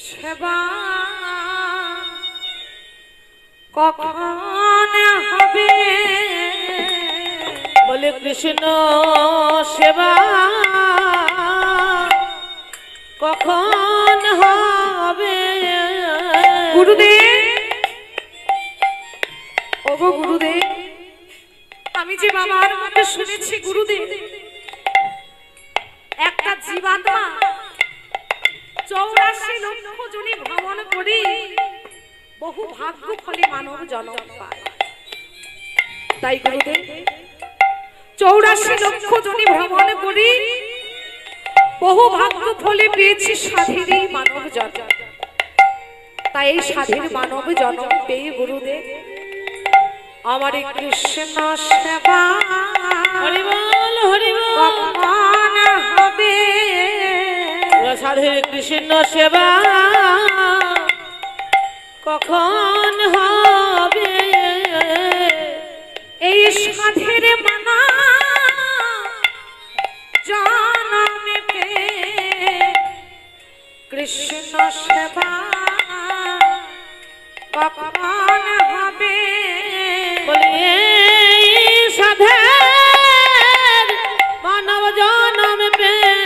সেবা কখন হবে? বলে কৃষ্ণ সেবা কখন হবে? গুরুদেব, ওগো গুরুদেব, আমি যে বাবার মুখে শুনেছি গুরুদেব, একটা জীবাত্মা 84 লক্ষ জনে ভ্রমণ করি বহু ভাগ্য ফলে মানব জন্ম পায়। তাই গুরুদেব 84 লক্ষ জনে ভ্রমণ করি বহু ভাগ্য ফলে পেয়েছি সাধের এই মানব জন্ম। তাই এই সাধের মানব জন্ম পেয়ে গুরুদেব আমার কৃষ্ণ সেবা হরি বল, হরি বল, কখন হবে? সাধের কৃষ্ণ সেবা কখন হবে? এই সাধের মানা জন্মে পেয়ে কৃষ্ণ সেবা কখন হবে? বলে সাধের মানব জন্ম পেয়ে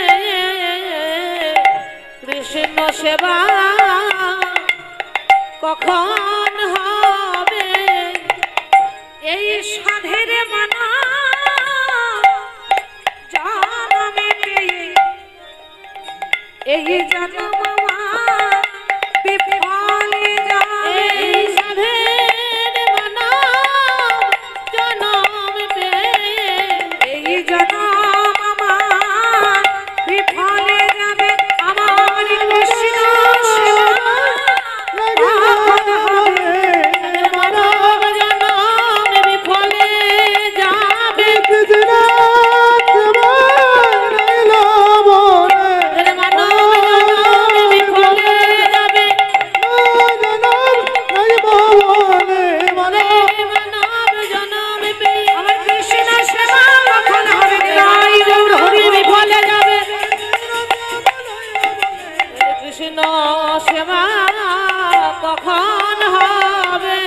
কৃষ্ণ সেবা কখন হবে? এই সাধের মানা জন্মে পেয়ে এই জন্ম বিফলে যাবে। এই সাধের মানব জন্ম পেয়ে এই জন্ম আমার বিফলে যাবে। আমার কৃষ্ণ সেবা কখন হবে? মানব জন্ম বিফলে যাবে। কৃষ্ণ সেবা কখন হবে?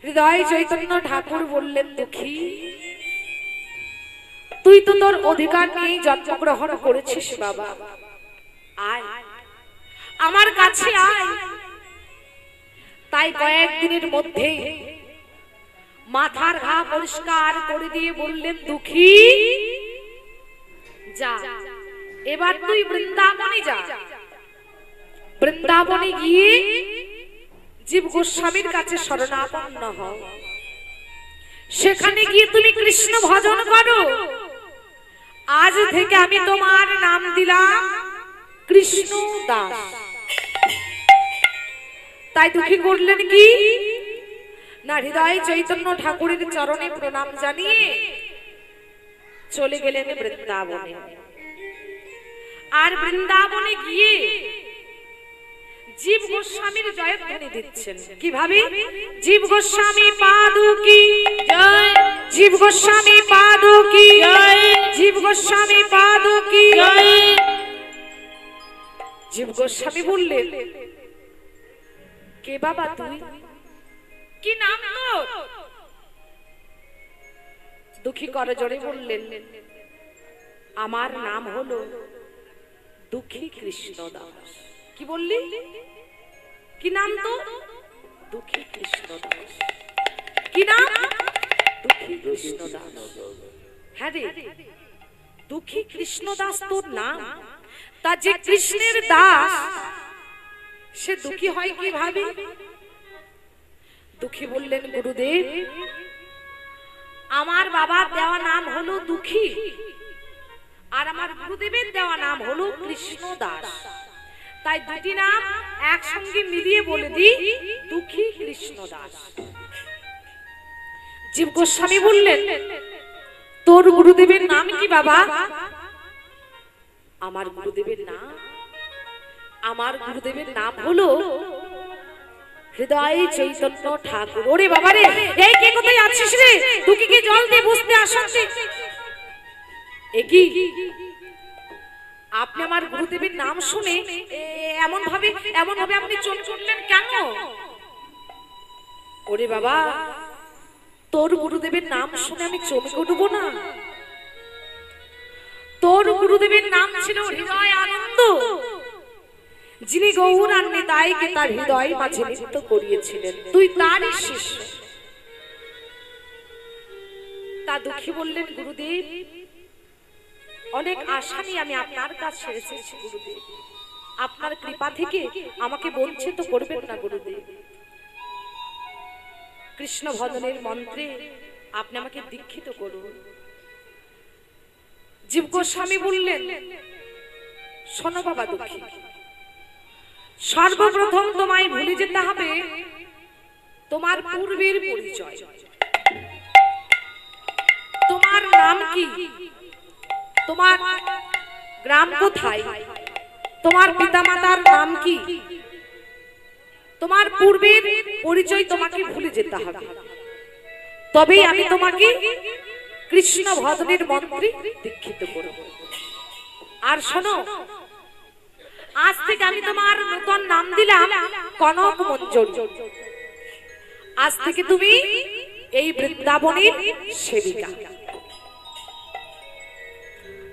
হৃদয় চৈতন্য ঠাকুর বললেন, দুঃখী, তুই তো তোর অধিকার নিয়ে জন্মগ্রহণ করেছিস বাবা, আয় আমার কাছে আয়। তাই কয়েকদিনের মধ্যে মাথার ঘা পরিষ্কার করে দিয়ে বললেন, দুঃখী, যা এবার তুই বৃন্দাবনে যা। বৃন্দাবনে গিয়ে জীব গোস্বামীর কাছে শরণাপন্ন হও। সেখানে গিয়ে তুমি কৃষ্ণ ভজন করো। আজ থেকে আমি তোমার নাম দিলাম কৃষ্ণ দাস। তাই দুঃখী করলেন কি না, হৃদয় চৈতন্য ঠাকুরের চরণে প্রণাম জানিয়ে চলে গেলেন বৃন্দাবনে। আর বৃন্দাবনে গিয়ে জীব গোস্বামীর জয়ধ্বনি দিচ্ছেন। কিভাবে? জীব গোস্বামী পাদুকি জয়, জীব গোস্বামী পাদুকি জয়, জীব গোস্বামী পাদুকি জয়। জীব গোস্বামী বললেন, কে বাবা তুই? কি নাম তোর? দুঃখী করে জোরে বললেন, আমার নাম হলো দুঃখী কৃষ্ণ দাস। কি বললি? কি নাম তো? দুঃখী কৃষ্ণ দাস। কি নাম? দুঃখী কৃষ্ণ দাস। হ্যাঁ রে, দুঃখী কৃষ্ণ দাস তোর নাম। তা যে কৃষ্ণের দাস সে দুঃখী হয় কিভাবে? দুঃখী বললেন, গুরুদেব আমার বাবার দেওয়া নাম হলো দুঃখী, আর আমার গুরুদেবের দেওয়া নাম হলো কৃষ্ণ দাস। তাই দুটি নাম একসঙ্গে মিলিয়ে বলে দিই দুঃখী কৃষ্ণ দাস। জীব গোস্বামী বললেন, তোর গুরুদেবের নাম কি বাবা? আমার গুরুদেবের নাম হলো হৃদয় চৈতন্য ঠাকুর। ওরে বাবা রে, এই কে কোথায় আছিস রে? তুই কি জল দিয়ে বসতে আসছিস? একই আপনি আমার গুরুদেবের নাম শুনে এমন ভাবে আপনি চলে চললেন কেন? ওরে বাবা, তোর গুরুদেবের নাম শুনে আমি চমকে উঠবো না? তোর গুরুদেবের নাম ছিল হৃদয় আনন্দ, যিনি গৌরাঙ্গে তাইকে তার হৃদয় মাঝে নৃত্য করিয়েছিলেন। তুই তারই শিষ্য। তা দুঃখী বললেন, গুরুদেব অনেক আশা নিয়ে আমি আপনার কাছে এসেছি গুরুদেব, আপনার কৃপা থেকে আমাকে বঞ্চিত করবেন না গুরুদেব। কৃষ্ণ ভজনের মন্ত্রে আপনি আমাকে দীক্ষিত করুন। জীব গোস্বামী বললেন, শোনো বাবা দুঃখী, সর্বপ্রথম তোমায় ভুলে যেতে হবে তোমার পূর্বের পরিচয়। তোমার নাম কি? তোমার গ্রাম কোথায়? তোমার পিতামাতার নাম কি? তোমার পূর্বের পরিচয় তোমাকে ভুলে যেতে হবে, তবেই আমি তোমাকে কৃষ্ণ ভজনের মন্ত্রে দীক্ষিত করব। আর শোনো, আজ থেকে আমি তোমার নতুন নাম দিলাম কনক মঞ্জরি। আজ থেকে তুমি এই বৃন্দাবনের সেবিকা।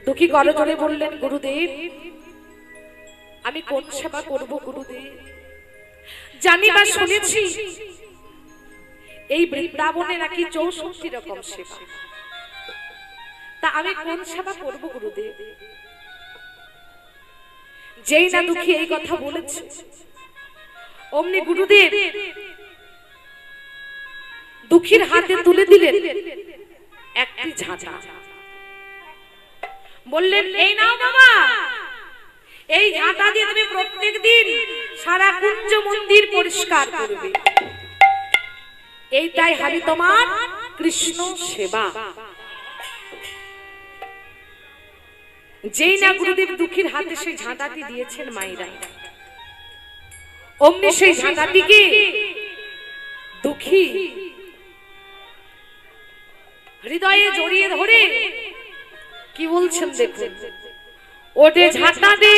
দুঃখী করজোড়ে বললেন, গুরুদেব আমি কোন সেবা করব গুরুদেব? জানি বা শুনেছি এই বৃন্দাবনে নাকি 64 রকম সেবা, তা আমি কোন সেবা করব গুরুদেব? যেই না দুঃখী এই কথা বলেছে, অমনি গুরুদেব দুঃখীর হাতে তুলে দিলেন একটি ঝাঁটা। বললেন, এই নাও বাবা, এই ঝাঁটা দিয়ে তুমি প্রত্যেক দিন সারা কুঞ্জ মন্দির পরিষ্কার করবে। এইটাই হবে তোমার কৃষ্ণ সেবা। যেই না গুরুদেব দুঃখীর হাতে সেই ঝাঁটাটি দিয়েছেন মায়েরা, অমনি সেই ঝাঁটাটিকে দুঃখী হৃদয়ে জড়িয়ে ধরে কি বলছেন দেখুন, ওটে ঝাঁটা দে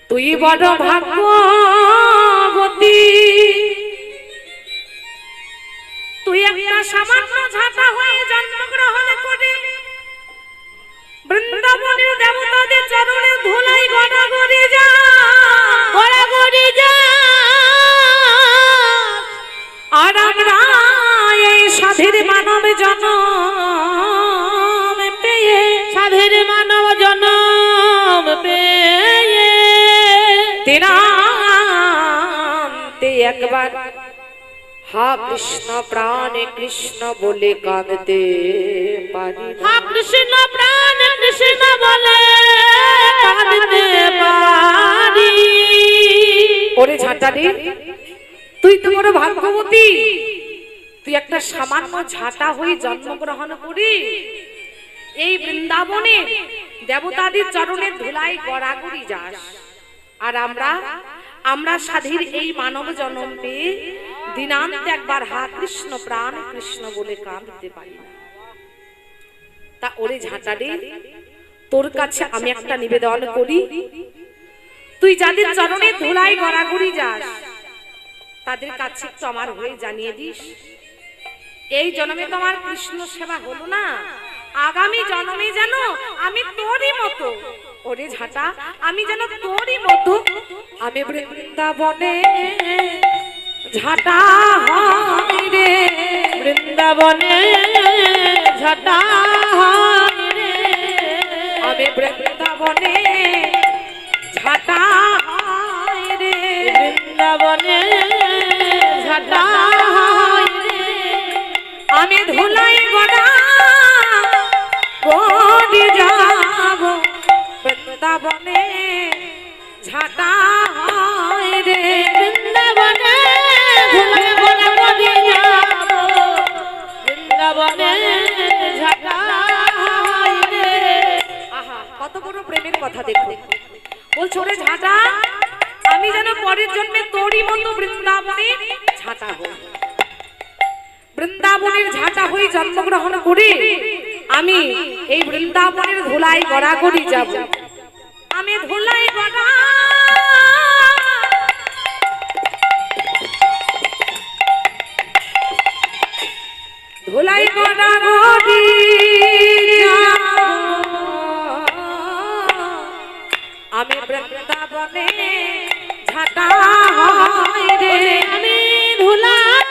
তুই বড় ভাগ্যবতী, তুই একটা সামান্য ঝাঁটা হয়ে জন্মগ্রহণ করে বৃন্দাবনের দেবতাদের চরণে ধুলাই গড়াগড়ি যা, গড়াগড়ি যা। আর আমরা এই সাধের মানব জনম পেয়ে, সাধের মানব জনম পেয়ে তেরা একবার হা কৃষ্ণ প্রাণে কৃষ্ণ বলে কাঁদতে পারি না। হা কৃষ্ণ প্রাণ কৃষ্ণ বলে কাঁদতে পারি। ওরে ঝাঁটারে, তুই তো বড় ভাগ্যবতী, তুই একটা সামান্য ঝাঁটা হয়ে জন্মগ্রহণ করি এই বৃন্দাবনে দেবতাদের চরণের ধুলাই গড়াগড়ি যাস, আর আমরা সাধীর এই মানব জন্ম পেয়ে দিনান্তে একবার হা কৃষ্ণ প্রাণ কৃষ্ণ বলে কাঁদতে পারি না। তা ওরে ঝাঁটারে, তোর কাছে আমি একটা নিবেদন করি, তুই যাদের চরণে ধুলাই গড়াগড়ি যাস তাদের কাছে একটু আমার হয়ে জানিয়ে দিস, এই জন্মে তো আমার কৃষ্ণ সেবা হলো না, আগামী জন্মে যেন আমি তোরই মতো, ওরে ঝাঁটা, আমি যেন তোরই মতো আমি বৃন্দাবনে ঝাঁটা হই রে, বৃন্দাবনে ঝাঁটা হই রে, আমি বৃন্দাবনে ঝাঁটা হই রে, বৃন্দাবনে ঝাঁটা হই রে, আমি ধুলাই গড়া গড়ি যাব, বৃন্দাবনে ঝাঁটা হই রে, বৃন্দাবনে ধুলাই গড়া গড়ি যাব, বৃন্দাবনে ঝাঁটা হই রে। আহা, কত বড় প্রেমের কথা দেখো। বলছো ওরে ঝাঁটা, আমি যেন পরের জন্মে তোরই মতো বৃন্দাবনে ঝাঁটা হই, বৃন্দাবনের ঝাঁটা হয়ে জন্মগ্রহণ করে আমি এই বৃন্দাবনের ধুলাই গড়াগড়ি যাব, আমি ধুলাই গড়া ধুলাই গড়াগড়ি যাব, আমি বৃন্দাবনে ঝাঁটা হই রে, আমি ধুলাই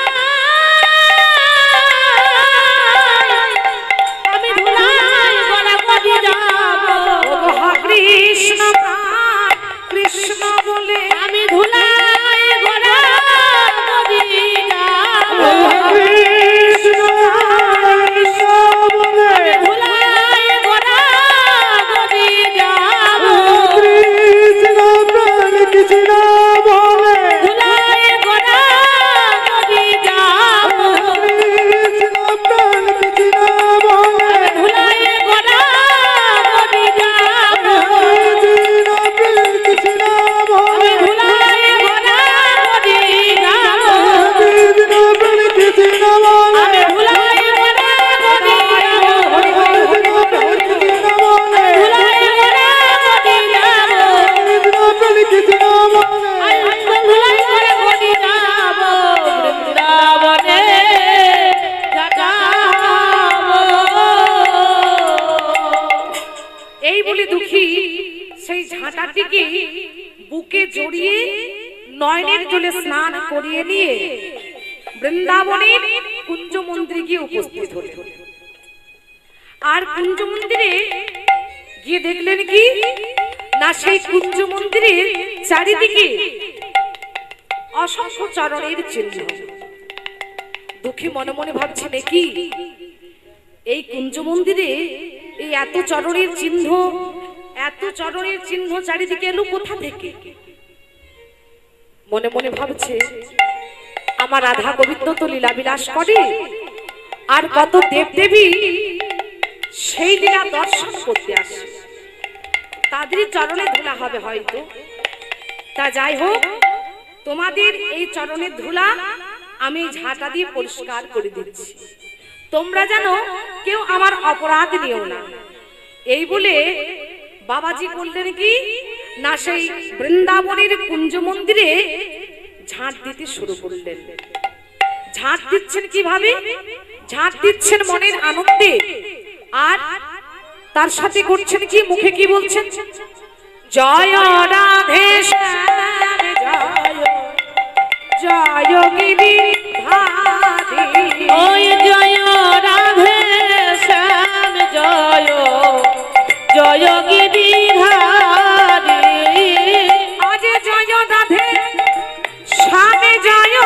গড়া গড়ি যাব, ওগো কৃষ্ণ প্রাণ কৃষ্ণ বলে আমি ধুলাই গড়া গড়ি যাব, কৃষ্ণ কৃষ্ণ বলে ধুলাই গড়া গড়ি যাব, কৃষ্ণ প্রাণ কৃষ্ণ বলে ধুলাই গড়া গড়ি যাব, কৃষ্ণ প্রাণ কৃষ্ণ বলে ধুলাই গড়া গড়ি যাব, কৃষ্ণ প্রাণ কৃষ্ণ বলে ধুলাই গড়া গড়ি যাব, কৃষ্ণ প্রাণ কৃষ্ণ বলে আমি ধুলাই গড়া গড়ি যাব, কৃষ্ণ প্রাণ কৃষ্ণ বলে ধুলাই গড়া গড়ি যাব, কৃষ্ণ প্রাণ কৃষ্ণ বলে ধুলাই গড়া গড়ি যাব, বৃন্দাবনে ঝাঁটা হব। এই বলে দুঃখী সেই ঝাঁটাটিকে বুকে জড়িয়ে নয়নের জলে স্নান করিয়ে নিয়ে বৃন্দাবনের কুঞ্জ মন্দিরে গিয়ে উপস্থিত হলেন। আর কুঞ্জ মন্দিরে গিয়ে দেখলেন কি না, সেই কুঞ্জ মন্দিরের চারিদিকে অসংখ্য চরণের চিহ্ন। দুঃখী মনে মনে ভাবছে নাকি এই কুঞ্জ মন্দিরে এই এত চরণের চিহ্ন চারিদিকে এলো কোথা থেকে? মনে মনে ভাবছে আমার রাধা গোবিন্দ তো লীলা বিলাস করে, আর কত দেবদেবী সেই লীলা দর্শন করতে আসে, তাদেরই চরণে ধুলা হবে হয়তো। তা যাই হোক, তোমাদের এই চরণের ধুলা আমি ঝাঁটা দিয়ে পরিষ্কার করে দিচ্ছি, তোমরা যেন কেউ আমার অপরাধ নিও না। এই বলে বাবাজি বললেন কি না, সেই বৃন্দাবনের কুঞ্জ মন্দিরে ঝাঁট দিতে শুরু করলেন। ঝাঁট দিচ্ছেন কিভাবে? ঝাঁট দিচ্ছেন মনের আনন্দে, আর তার সাথে করছেন কি, মুখে কি বলছেন? জয় রাধে শ্যাম জয়, জয় গিরিধারী, ওই জয় রাধে শ্যাম জয়, জয় গিরিধারী, আজ জয় রাধে শ্যাম জয়,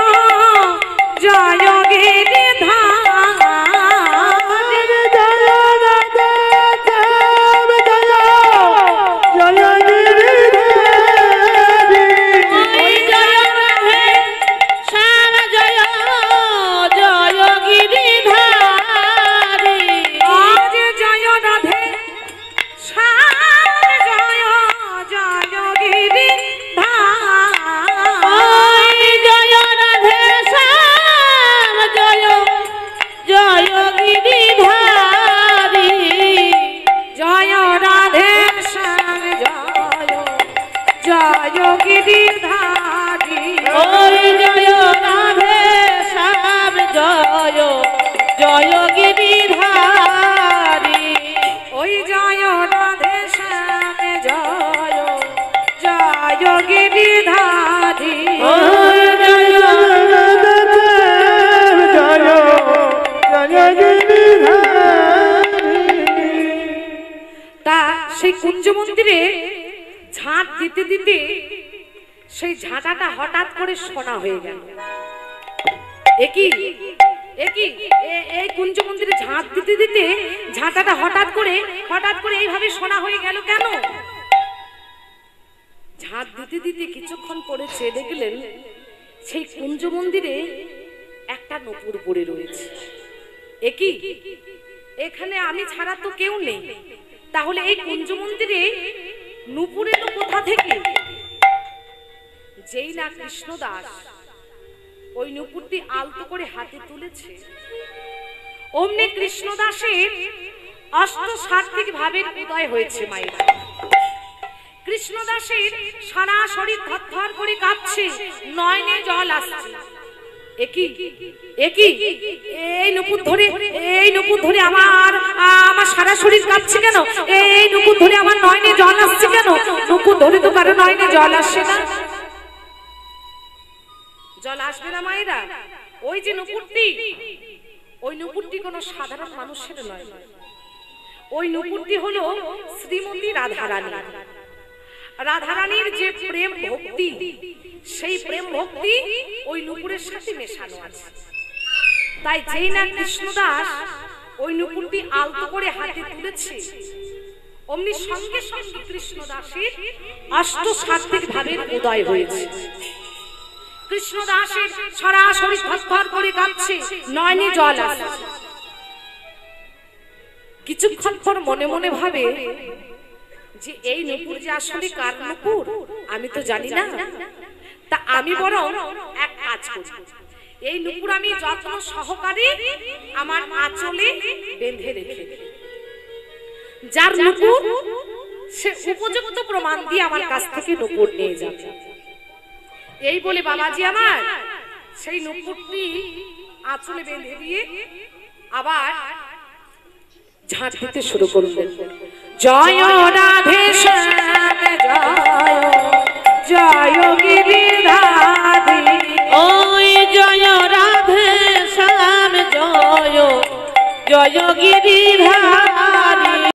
জয় গিরিধারী ওই জয় রাধে শ্যাম জয় জয় গিরিধারী ওই জয় রাধে শ্যাম জয় জয় গিরিধারী ওই জয় তা সেই কুঞ্জ মন্দিরে ঝাঁট দিতে দিতে সেই ঝাঁটাটা হঠাৎ করে শোনা হয়ে গেল। একই এই কুঞ্জ মন্দিরে ঝাঁট দিতে দিতে ঝাঁটাটা হঠাৎ করে এইভাবে শোনা হয়ে গেল কেন? ঝাঁট দিতে দিতে কিছুক্ষণ পরে চেয়ে দেখলেন সেই কুঞ্জ মন্দিরে একটা নূপুর পড়ে রয়েছে। একই এখানে আমি ছাড়া তো কেউ নেই, তাহলে এই কুঞ্জ মন্দিরে নূপুর এলো কোথা থেকে? যেই না কৃষ্ণদাস ওই নূপুরটি আলতো করে হাতে তুলেছে, অমনি কৃষ্ণদাসের অষ্টসাত্ত্বিক ভাবের উদয় হয়েছে। মায়ের কৃষ্ণদাসের সারা শরীর থরথর করে কাঁপছে, নয়নে জল আসছে। এই নূপুর ধরে আমার সারা শরীর কাঁপছে কেন? এই নূপুর ধরে আমার নয়নে জল আসছে কেন? নূপুর ধরে তো কারো নয়নে জল আসছে না। জল আসবে না মায়েরা? ওই যে নূপুরটি কোনো সাধারণ মানুষের নয়। ওই নূপুরটি হলো শ্রীমতী রাধারানী। রাধারানীর যে প্রেম ভক্তি, সেই প্রেম ভক্তি ওই নূপুরের সাথে মেশানো আছে। তাই যেই না কৃষ্ণদাস ওই নূপুরটি আলতো করে হাতে তুলেছে, অমনি সঙ্গে সঙ্গে কৃষ্ণদাসের অষ্টসাত্ত্বিক ভাবের উদয় হয়েছে। কৃষ্ণদাসের সারা শরীর থরথর করে কাঁপছে, নয়নে জল আসছে। কিছুক্ষণ পর মনে মনে ভাবে যে এই নূপুর যে আসলে কার নূপুর আমি তো জানি না। তা আমি বরং এক কাজ করি, এই নূপুর আমি যত্ন সহকারে আমার আঁচলে বেঁধে রেখে, যার নূপুর সে উপযুক্ত প্রমাণ দিয়ে আমার কাছ থেকে নূপুর নিয়ে যাবে। এই বলে বাবাজি আমার সেই নূপুরটি আঁচলে বেঁধে দিয়ে আবার ঝাঁট দিতে শুরু করলেন। জয় রাধে শ্যাম জয় জয় গিরিধারী ওই জয় রাধে শ্যাম জয় জয় গিরিধারী